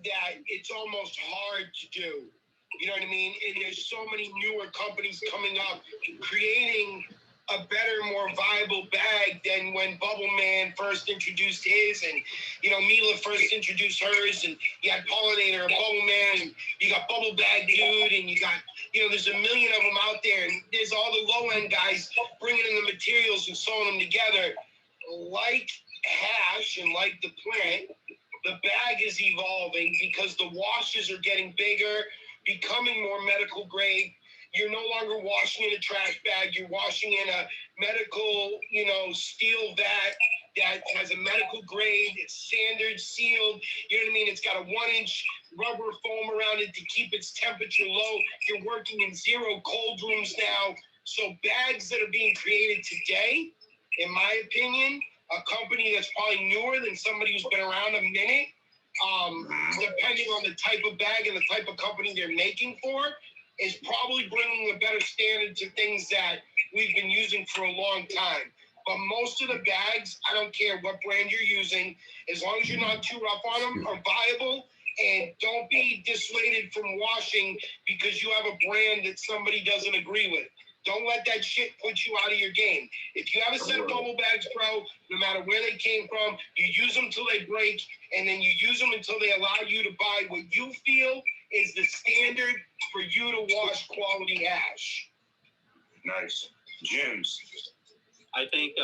that it's almost hard to do. You know what I mean? And there's so many newer companies coming up, creating a better, more viable bag than when Bubble Man first introduced his, and Mila first introduced hers, and you had Pollinator and Bubble Man, and you got Bubble Bag Dude, and you got there's a million of them out there, and there's all the low end guys bringing in the materials and sewing them together. Like hash and like the plant, the bag is evolving because the washes are getting bigger, becoming more medical grade. You're no longer washing in a trash bag. You're washing in a medical, steel vat that has a medical grade. It's standard sealed. You know what I mean? It's got a 1-inch rubber foam around it to keep its temperature low. You're working in 0 cold rooms now. So bags that are being created today, in my opinion, a company that's probably newer than somebody who's been around a minute, depending on the type of bag and the type of company they're making for, is probably bringing a better standard to things that we've been using for a long time. But most of the bags, I don't care what brand you're using, as long as you're not too rough on them, are viable. And don't be dissuaded from washing because you have a brand that somebody doesn't agree with. Don't let that shit put you out of your game. If you have a set of bubble bags, bro, no matter where they came from, you use them till they break, and then you use them until they allow you to buy what you feel is the standard for you to wash quality hash. Nice. Gems. I think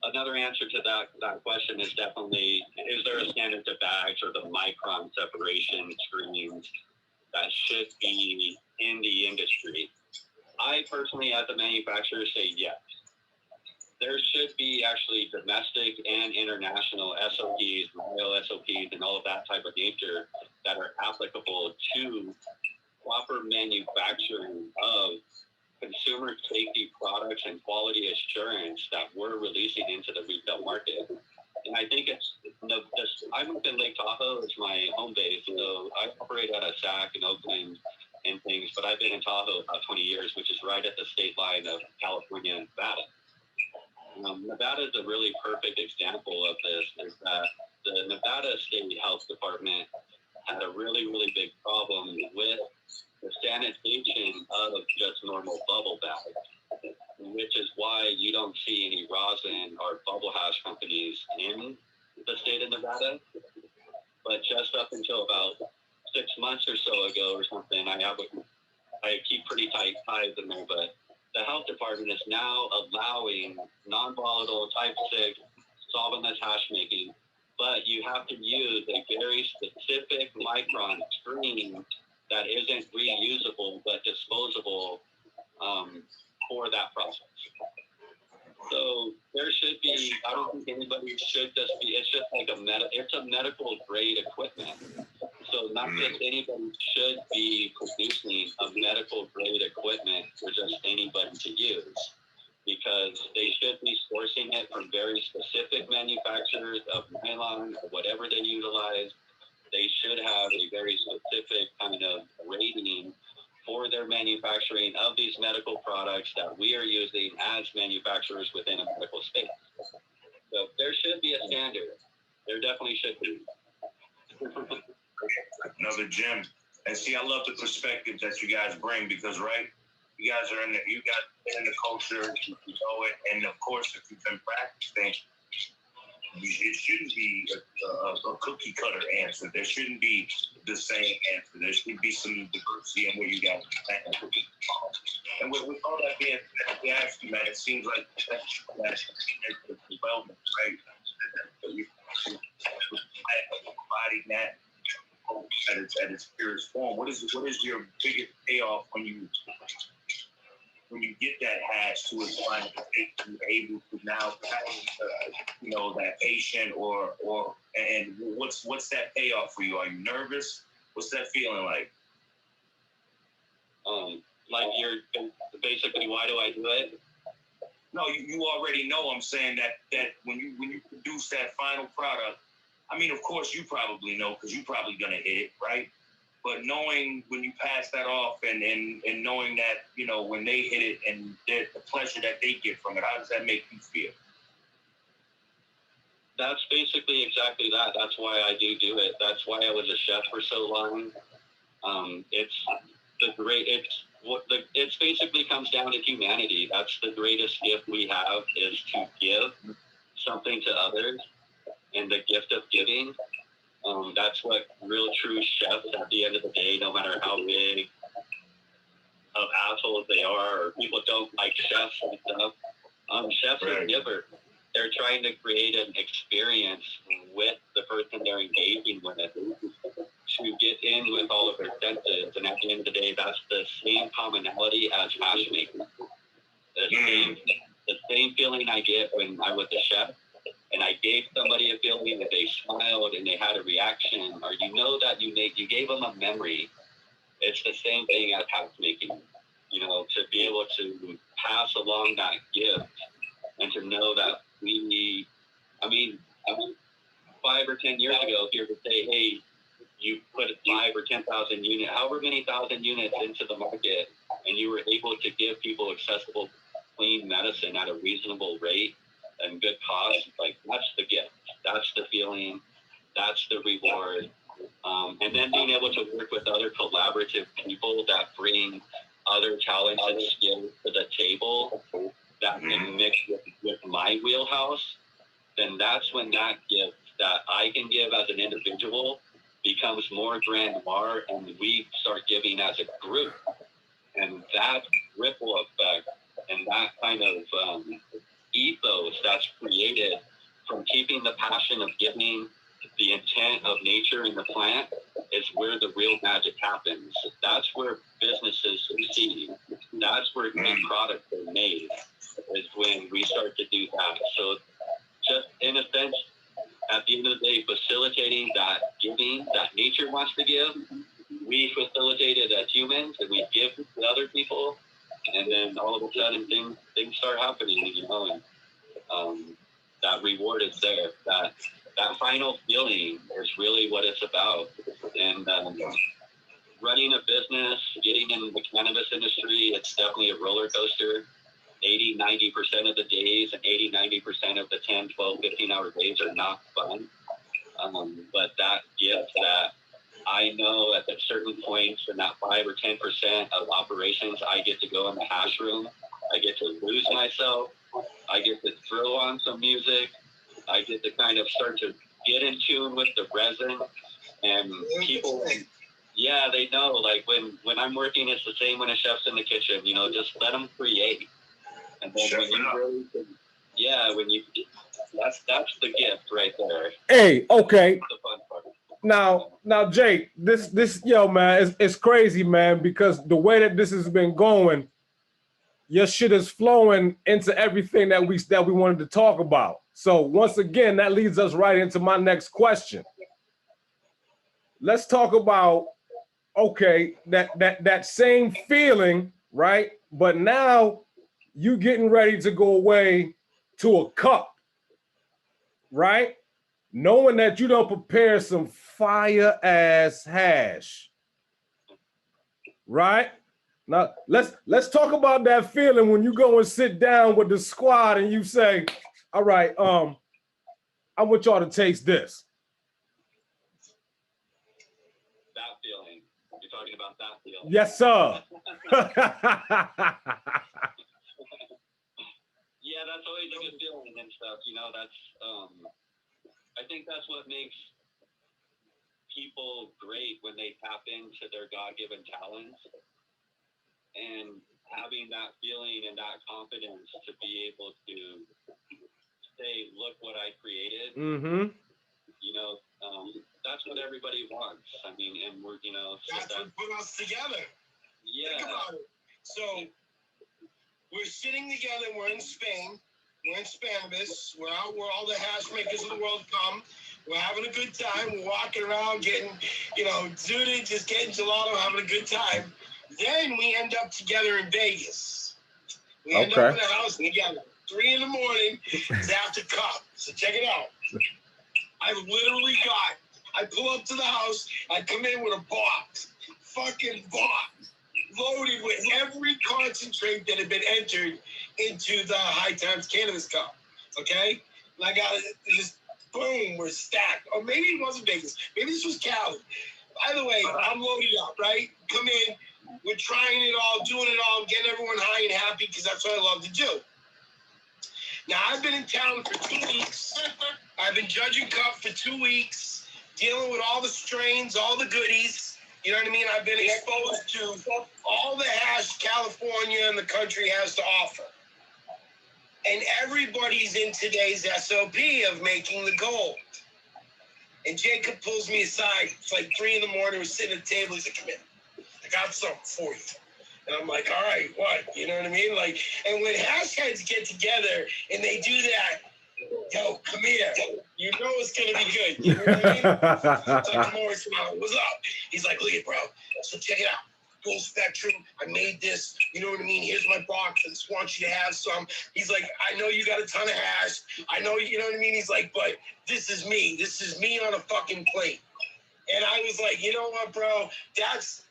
another answer to that question is definitely, is there a standard to bags or the micron separation screens that should be in the industry? I personally, as a manufacturer, say yes. There should be actually domestic and international SOPs, royal SOPs, and all of that type of nature that are applicable to proper manufacturing of consumer safety products and quality assurance that we're releasing into the retail market. And I think I moved in Lake Tahoe, it's my home base, so I operate out of SAC in Oakland and things, but I've been in Tahoe about 20 years, which is right at the state line of California and Nevada. Nevada is a really perfect example of this, is that the Nevada State Health Department had a really, really big problem with the sanitation of just normal bubble bags, which is why you don't see any rosin or bubble hash companies in the state of Nevada. But just up until about 6 months or so ago or something, I keep pretty tight ties in there, but the health department is now allowing non-volatile type 6 solventless hash making, but you have to use a very specific micron screen that isn't reusable but disposable for that process. So there should be, I don't think anybody should just be, it's just like it's a medical grade equipment. So not just anybody should be producing a medical grade equipment for just anybody to use, because they should be sourcing it from very specific manufacturers of nylon or whatever they utilize. They should have a very specific kind of rating for their manufacturing of these medical products that we are using as manufacturers within a medical space. So there should be a standard. There definitely should be. Another gem. And see, I love the perspective that you guys bring, because, right, you guys are in the culture, you know it, and of course, if you've been practicing, it shouldn't be a cookie cutter answer. There shouldn't be the same answer. There should be some diversity in where you guys are. And with all that being said, we ask you, man, it seems like that's development, right? You providing that at its purest form. What is your biggest payoff when you get that hash to its final state, you're able to now that patient and what's that payoff for you? Are you nervous? What's that feeling like? Like you're basically, why do I do it? No, you already know. I'm saying that when you produce that final product, I mean, of course you probably know, because you're probably gonna hit it, right? But knowing when you pass that off and knowing that, when they hit it and the pleasure that they get from it, how does that make you feel? That's basically exactly that. That's why I do it. That's why I was a chef for so long. It basically comes down to humanity. That's the greatest gift we have, is to give something to others, and the gift of giving. That's what real true chefs, at the end of the day, no matter how big of assholes they are, or people don't like chefs and stuff, chefs are givers. They're trying to create an experience with the person they're engaging with, to get in with all of their senses. And at the end of the day, that's the same commonality as hash making. The same feeling I get when I was a chef, and I gave somebody a feeling that they smiled and they had a reaction, or that you gave them a memory. It's the same thing as house making, to be able to pass along that gift, and to know that I mean, 5 or 10 years ago, if you were to say, hey, you put 5 or 10,000 units, however many thousand units into the market, and you were able to give people accessible, clean medicine at a reasonable rate and good cost, like, that's the gift, that's the feeling, that's the reward. And then being able to work with other collaborative people that bring other talents and skills to the table that can mix with my wheelhouse, then that's when that gift that I can give as an individual becomes more grand noir, and we start giving as a group. And that ripple effect and that kind of ethos that's created from keeping the passion of giving, the intent of nature in the plant, is where the real magic happens. That's where businesses succeed. That's where great products are made, is when we start to do that. So just in a sense, at the end of the day, facilitating that giving that nature wants to give, we facilitate it as humans, and we give to other people, and then all of a sudden things start happening, and that reward is there. That final feeling is really what it's about. And running a business, getting in the cannabis industry, it's definitely a roller coaster. 80-90% of the days, and 80-90% of the 10, 12, 15-hour days are not fun. But that gift that I know at certain points in that 5 or 10% of operations, I get to go in the hash room. I get to lose myself. I get to throw on some music. I get to kind of start to get in tune with the resin. And people, yeah, they know, like when I'm working, it's the same when a chef's in the kitchen, you know, just let them create. And then when you really can, yeah, when you, that's the gift right there. Hey, okay. The fun part. Now, Jake, this, yo, man, it's crazy, man, because the way that this has been going, your shit is flowing into everything that we wanted to talk about. So once again, that leads us right into my next question. Let's talk about, okay, that same feeling, right? But now you getting ready to go away to a cup, right? Knowing that you don't prepare some fire ass hash, right? Now let's talk about that feeling when you go and sit down with the squad and you say, all right, I want y'all to taste this. That feeling. You're talking about that feeling. Yes, sir. Yeah, that's always a good feeling and stuff. You know, that's I think that's what makes people great when they tap into their God-given talents, and having that feeling and that confidence to be able to say, look what I created. Mm-hmm. You know, that's what everybody wants. I mean, and we're, you know, so that's what put us together. Yeah. Think about it. So we're sitting together. We're in Spain. We're in Spanish. We're out where all the hash makers of the world come. We're having a good time. We're walking around getting, you know, zooted, just getting gelato, having a good time. Then we end up together in Vegas. We end up in a house together. 3 in the morning. It's after cup. So check it out. I pull up to the house. I come in with a box. Fucking box. Loaded with every concentrate that had been entered into the High Times Cannabis Cup. Okay? And I got it, just boom, we're stacked. Or maybe it wasn't Vegas. Maybe this was Cali. Either way, I'm loaded up, right? Come in, we're trying it all, doing it all, getting everyone high and happy because that's what I love to do. Now, I've been in town for 2 weeks. I've been judging Cup for 2 weeks, dealing with all the strains, all the goodies. You know what I mean? I've been exposed to all the hash California and the country has to offer. And everybody's in today's SOP of making the gold. And Jacob pulls me aside. It's like 3 in the morning. We're sitting at the table. He's like, come in. I got something for you. And I'm like, all right, what? You know what I mean? Like, and when hash heads get together and they do that, yo, come here. You know it's going to be good. You know what I mean? It's like, come over, smile. What's up? He's like, look it, bro. So check it out. Full spectrum. I made this. You know what I mean? Here's my box. I just want you to have some. He's like, I know you got a ton of hash. I know, you know what I mean? He's like, but this is me. This is me on a fucking plate. And I was like, you know what, bro? That's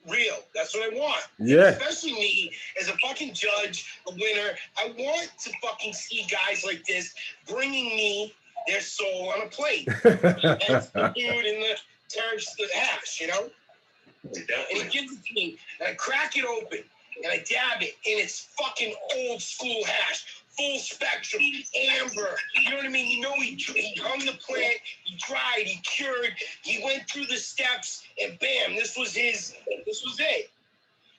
real. That's what I want. Yeah. And especially me as a fucking judge, a winner. I want to fucking see guys like this bringing me their soul on a plate. That's the dude in the turns the hash, you know? And he gives it to me, and I crack it open, and I dab it, and it's fucking old school hash, full spectrum, amber. You know what I mean? You know, he hung the plant, he dried, he cured, he went through the steps, and bam, this was it.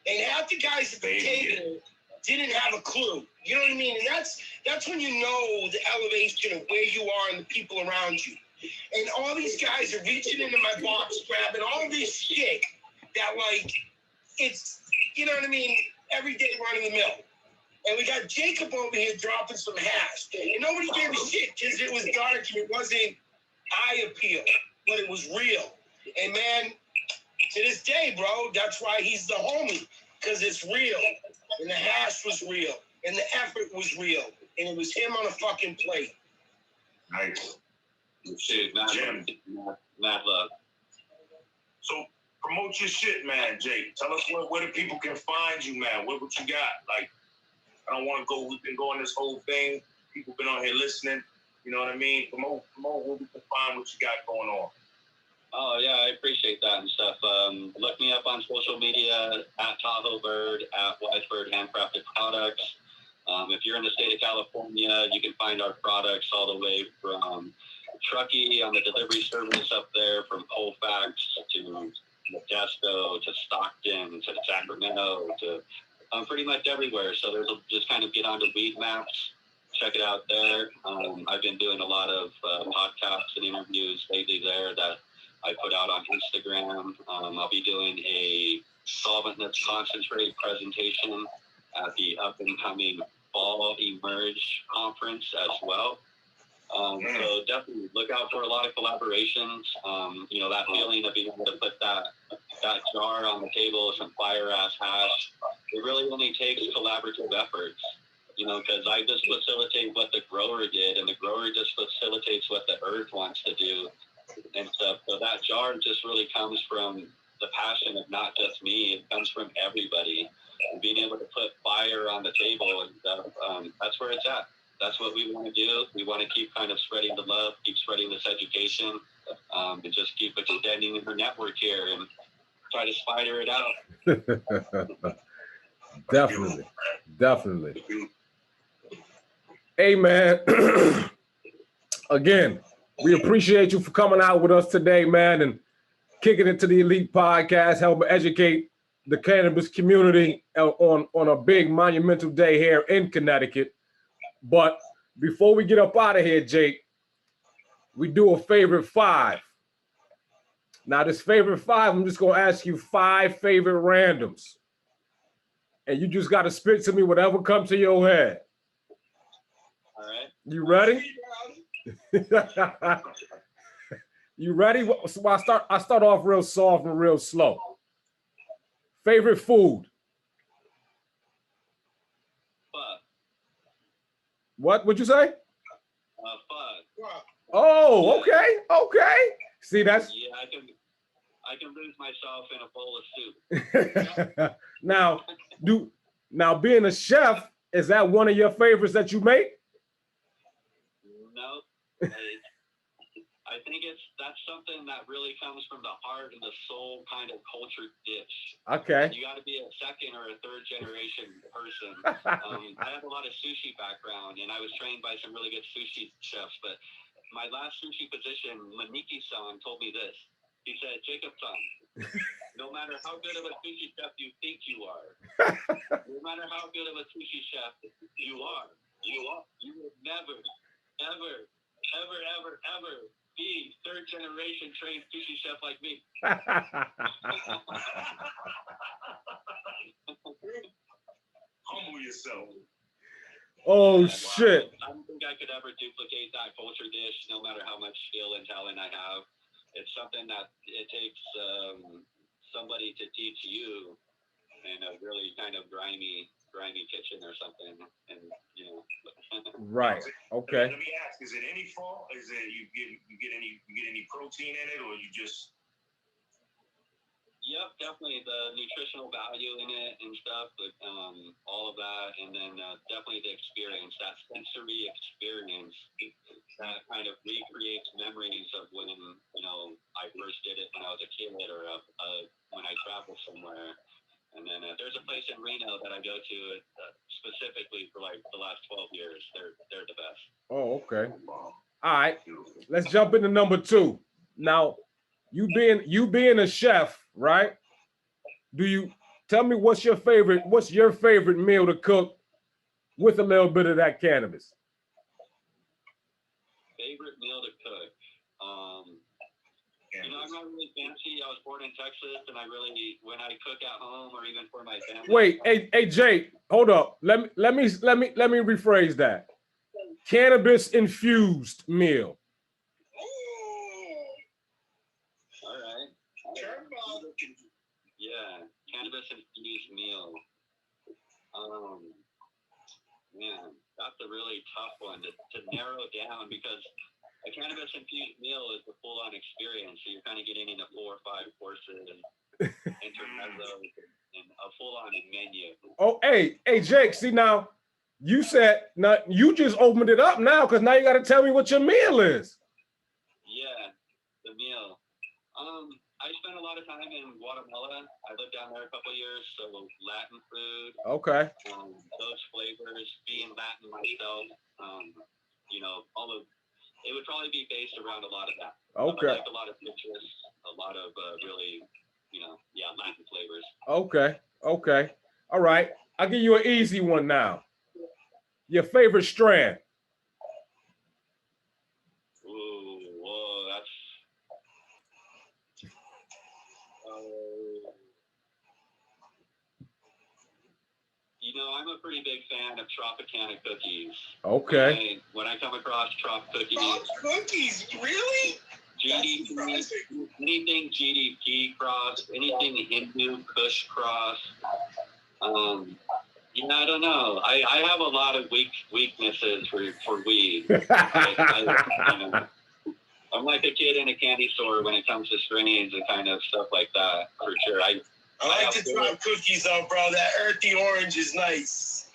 And half the guys at the table didn't have a clue. You know what I mean? And that's when you know the elevation of where you are and the people around you. And all these guys are reaching into my box, grabbing all this shit that, like, it's, you know what I mean, everyday run of the mill. And we got Jacob over here dropping some hash. And nobody gave a shit because it was dark and it wasn't eye appeal, but it was real. And man, to this day, bro, that's why he's the homie, because it's real. And the hash was real. And the effort was real. And it was him on a fucking plate. Nice. Shit, mad love. So promote your shit, man, Jake. Tell us where the people can find you, man. What you got? Like, I don't want to go. We've been going this whole thing. People been on here listening. You know what I mean? Promote what we can find, what you got going on. Oh yeah, I appreciate that and stuff. Look me up on social media at Tahoe Bird, at WiseBirdHandCraftedPro products. If you're in the state of California, you can find our products all the way from Truckee on the delivery service up there, from Colfax to Modesto to Stockton to Sacramento to pretty much everywhere. So there's just kind of get onto Weed Maps, check it out there. I've been doing a lot of podcasts and interviews lately there that I put out on Instagram. I'll be doing a solventless concentrate presentation at the up and coming Fall Emerge conference as well. So definitely look out for a lot of collaborations. You know, that feeling of being able to put that jar on the table, some fire ass hash, it really only takes collaborative efforts, you know, because I just facilitate what the grower did, and the grower just facilitates what the earth wants to do and stuff. So that jar just really comes from the passion of not just me, it comes from everybody. And being able to put fire on the table and stuff, that's where it's at. That's what we want to do. We want to keep kind of spreading the love, keep spreading this education, and just keep extending our network here and try to spider it out. Definitely. Hey, man. Again, we appreciate you for coming out with us today, man, and kicking it to the Elite Podcast, helping educate the cannabis community on a big monumental day here in Connecticut. But before we get up out of here, Jake, we do a favorite five. Now, this favorite five, I'm just going to ask you 5 favorite randoms. And you just got to spit to me whatever comes to your head. All right. You ready? You ready? So I start off real soft and real slow. Favorite food? Fuck. What would you say? Fuck. Oh, okay. See, that's yeah. I can lose myself in a bowl of soup. now being a chef, is that one of your favorites that you make? No. I think that's something that really comes from the heart and the soul kind of cultured dish. Okay. You got to be a second or a third generation person. I have a lot of sushi background, and I was trained by some really good sushi chefs. But my last sushi position, Maniki-san told me this. He said, Jacob-san, no matter how good of a sushi chef you think you are, no matter how good of a sushi chef you will never, ever be third generation trained sushi chef like me. Humble yourself. Oh, shit. I don't think I could ever duplicate that culture dish, no matter how much skill and talent I have. It's something that it takes somebody to teach you in a really kind of grimy kitchen or something, and you know. Right. Okay. Let me ask: is it any fall? Is it you get any protein in it, or you just? Yep, definitely the nutritional value in it and stuff, but all of that, and then definitely the experience, that sensory experience that kind of recreates memories of when, you know, I first did it when I was a kid, or when I traveled somewhere. And then there's a place in Reno that I go to specifically for like the last 12 years. They're the best. Oh, okay. All right. Let's jump into number 2. Now, you being a chef, right? Do you tell me what's your favorite meal to cook with a little bit of that cannabis? Favorite meal to cook. You know, I'm not really fancy. I was born in Texas, and when I cook at home or even for my family. Wait, hey Jake, hold up. Let me rephrase that. Cannabis infused meal. All right. Yeah, cannabis infused meal. Man, that's a really tough one to narrow down, because a cannabis infused meal is a full-on experience. So you're kind of getting into 4 or 5 courses and intermezzo and a full-on menu. Oh, hey, Jake. See now, You said, now you just opened it up now because now you got to tell me what your meal is. Yeah, the meal. I spent a lot of time in Guatemala. I lived down there a couple of years, so Latin food. Okay. Those flavors, being Latin myself, you know, it would probably be based around a lot of that. Okay. I like a lot of citrus, a lot of really, you know, yeah, Latin flavors. Okay. Okay. All right. I'll give you an easy one now. Your favorite strand? Ooh, whoa, that's. You know, I'm a pretty big fan of Tropicana cookies. Okay. When I come across Trop cookies. Trop cookies, really? GDP, anything GDP cross, anything Hindu Kush cross. You know, I don't know. I have a lot of weaknesses for weed. You know, I'm like a kid in a candy store when it comes to strains and kind of stuff like that, for sure. I like the Trop cookies though, bro. That earthy orange is nice.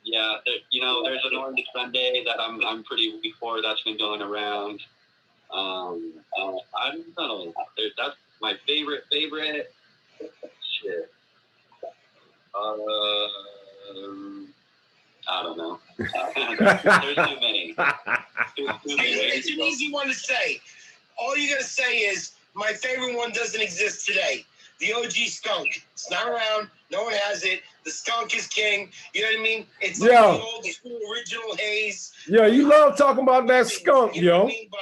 Yeah, you know, there's an orange sundae that I'm pretty weak for. That's been going around. I don't know. That's my favorite. Shit. I don't know. There's too many. It's an easy one to say. All you gotta say is, my favorite one doesn't exist today. The OG skunk. It's not around. No one has it. The skunk is king. You know what I mean? It's like the old school original haze. Yeah, you love talking about that skunk, you know yo. What I mean? But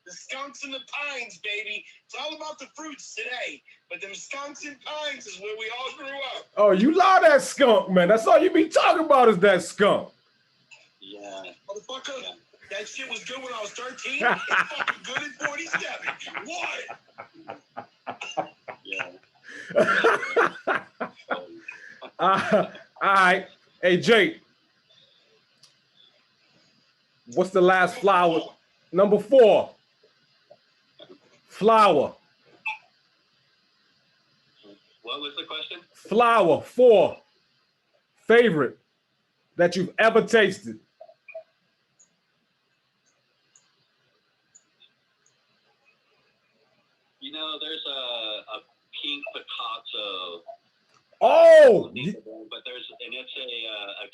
the skunks and the pines, baby. It's all about the fruits today. But them skunks and pines is where we all grew up. Oh, you love that skunk, man. That's all you be talking about is that skunk. Yeah. Motherfucker, that shit was good when I was 13. It's fucking good at 47. What? Yeah. All right. Hey, Jake. What's the last flower? Number 4. Flower. What was the question? Flower 4. Favorite that you've ever tasted. You know, there's a pink Picasso. Oh! But it's a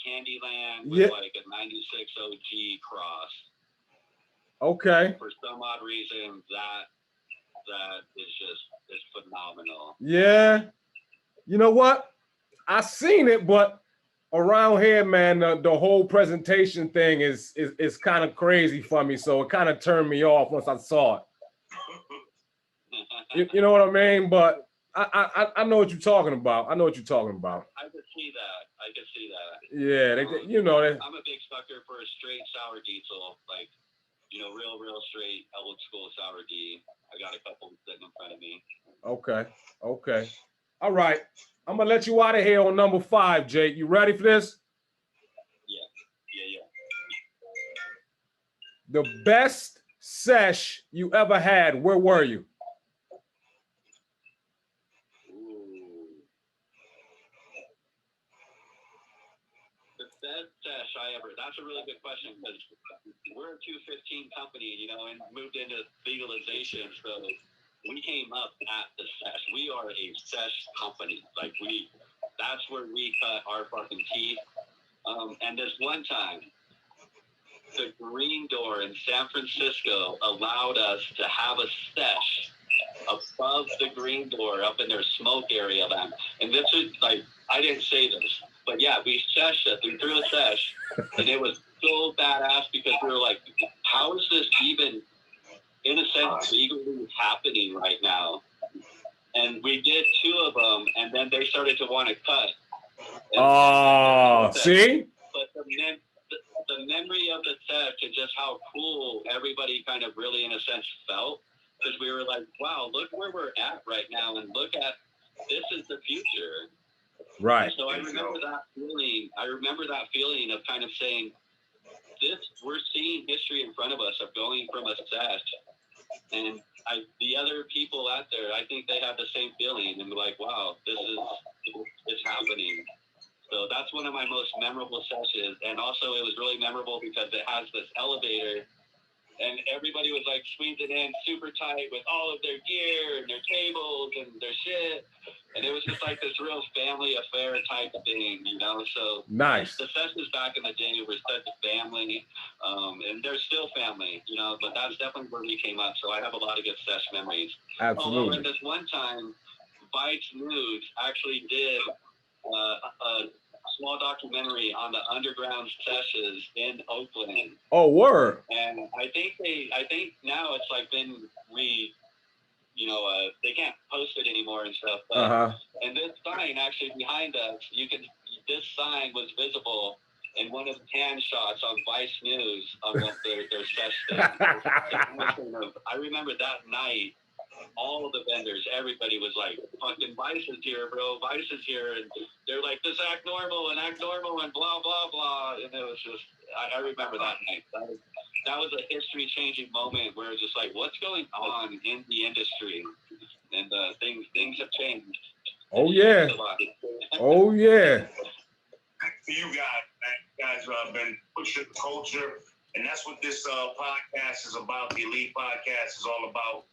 Candyland with like a 96 OG cross. Okay. For some odd reason, that is it's phenomenal. Yeah. You know what? I seen it, but around here, man, the whole presentation thing is kind of crazy for me. So it kind of turned me off once I saw it. You know what I mean? But I know what you're talking about. I know what you're talking about. I could see that. Yeah, you know that. I'm a big sucker for a straight sour diesel, like, you know, real straight old school sour D. I got a couple sitting in front of me. Okay. All right. I'm gonna let you out of here on number 5, Jake. You ready for this? Yeah. The best sesh you ever had, where were you? Best sesh I ever. That's a really good question because we're a 215 company, you know, and moved into legalization. So we came up at the sesh. We are a sesh company. Like that's where we cut our fucking teeth. And this one time, the Green Door in San Francisco allowed us to have a sesh above the Green Door up in their smoke area. And this is like, I didn't say this. But yeah, we seshed it. We threw a sesh, and it was so badass because we were like, how is this even, in a sense, legally happening right now? And we did 2 of them, and then they started to want to cut. See? But the memory of the sesh and just how cool everybody kind of really, in a sense, felt, because we were like, wow, look where we're at right now, and look at, this is the future. Right. So I remember that feeling of kind of saying, we're seeing history in front of us of going from a sesh. And the other people out there, I think they have the same feeling and be like, wow, it's happening. So that's one of my most memorable sessions. And also it was really memorable because it has this elevator and everybody was like squeezing in super tight with all of their gear and their tables and their shit. And it was just like this real family affair type thing, you know? So nice. The sessions back in the day were such a family, and they're still family, you know, but that's definitely where we came up. So I have a lot of good sesh memories. Absolutely. Although at this one time, Vice News actually did a small documentary on the underground sessions in Oakland. Oh, word. And I think now it's like been they can't post it anymore and stuff. But and this sign actually behind us, this sign was visible in one of the hand shots on Vice News on their session. I remember that night, all of the vendors, everybody was like, fucking Vice is here, bro. Vice is here. And they're like, just act normal and blah, blah, blah. And it was just, I remember that night. That was a history-changing moment where it was just like, what's going on in the industry? And things have changed. Oh, yeah. Oh, yeah. For you guys have been pushing the culture, and that's what this podcast is about. The Elite Podcast is all about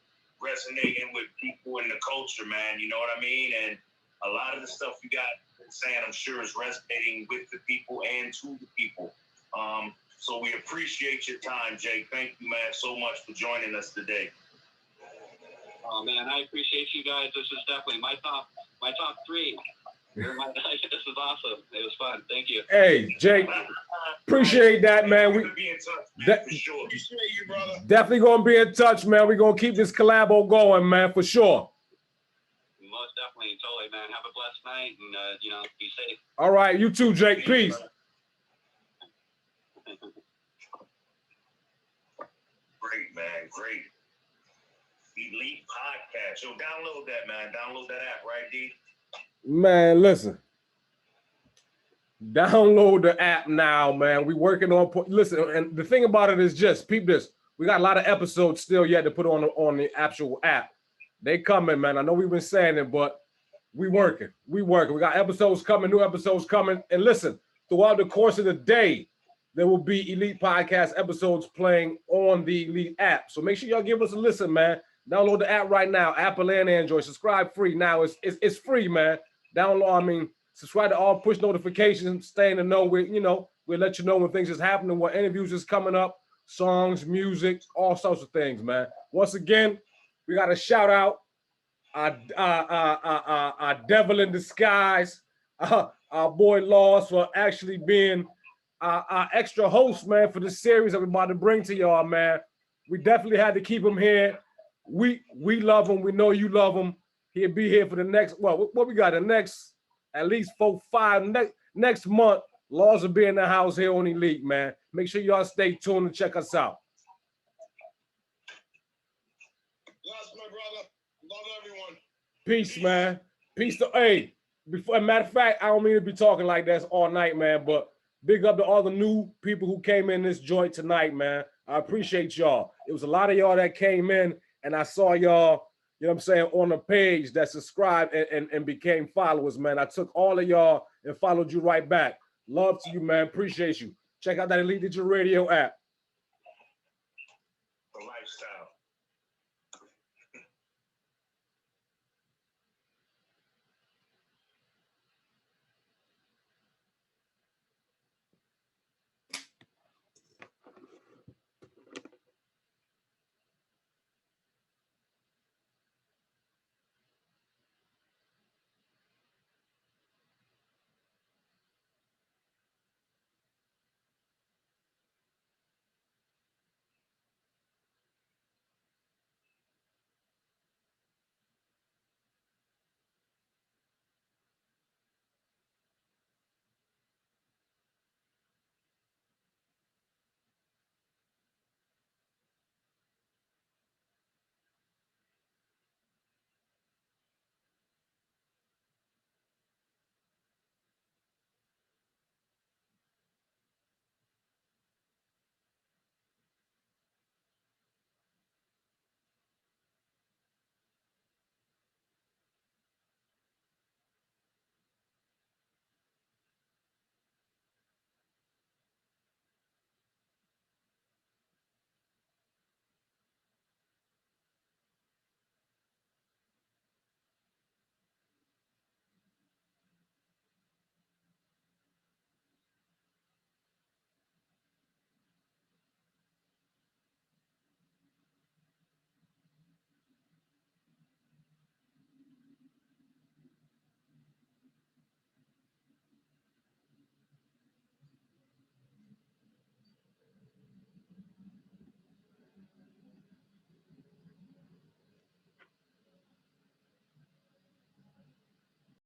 resonating with people in the culture, man. You know what I mean? And a lot of the stuff you got saying, I'm sure, is resonating with the people and to the people. So we appreciate your time, Jake. Thank you, man, so much for joining us today. Oh man, I appreciate you guys. This is definitely my top three. This is awesome. It was fun. Thank you. Hey, Jake, appreciate that, man. We be in touch, for sure. Appreciate you, brother. definitely gonna be in touch, man. We're gonna keep this collabo going, man, for sure. Most definitely, totally, man. Have a blessed night, and be safe. All right, you too, Jake. Peace. Great, man. Great. Elite Podcast. Yo, download that, man. Download that app, right, D? Man, listen. Download the app now, man. We working on listen, and the thing about it is just peep this. We got a lot of episodes still yet to put on the actual app. They coming, man. I know we've been saying it, but we working. We got episodes coming, new episodes coming. And listen, throughout the course of the day, there will be Elite Podcast episodes playing on the Elite app. So make sure y'all give us a listen, man. Download the app right now, Apple and Android. Subscribe free now. It's free, man. Download. Subscribe to all push notifications. Stay in the know. We'll let you know when things is happening, what interviews is coming up, songs, music, all sorts of things, man. Once again, we got to shout out our devil in disguise, our boy Laws, for actually being our extra host, man, for the series that we're about to bring to y'all, man. We definitely had to keep him here. We love him. We know you love him. He'll be here for the next, what we got, the next at least 4-5 next month. Laws will be in the house here on Elite, man. Make sure y'all stay tuned and check us out. Bless my brother. Love everyone. Peace, man. Peace to, hey, before, matter of fact, I don't mean to be talking like this all night, man, but big up to all the new people who came in this joint tonight, man. I appreciate y'all. It was a lot of y'all that came in, and I saw y'all, you know what I'm saying, on the page that subscribed and became followers, man. I took all of y'all and followed you right back. Love to you, man. Appreciate you. Check out that Elite Digital Radio app.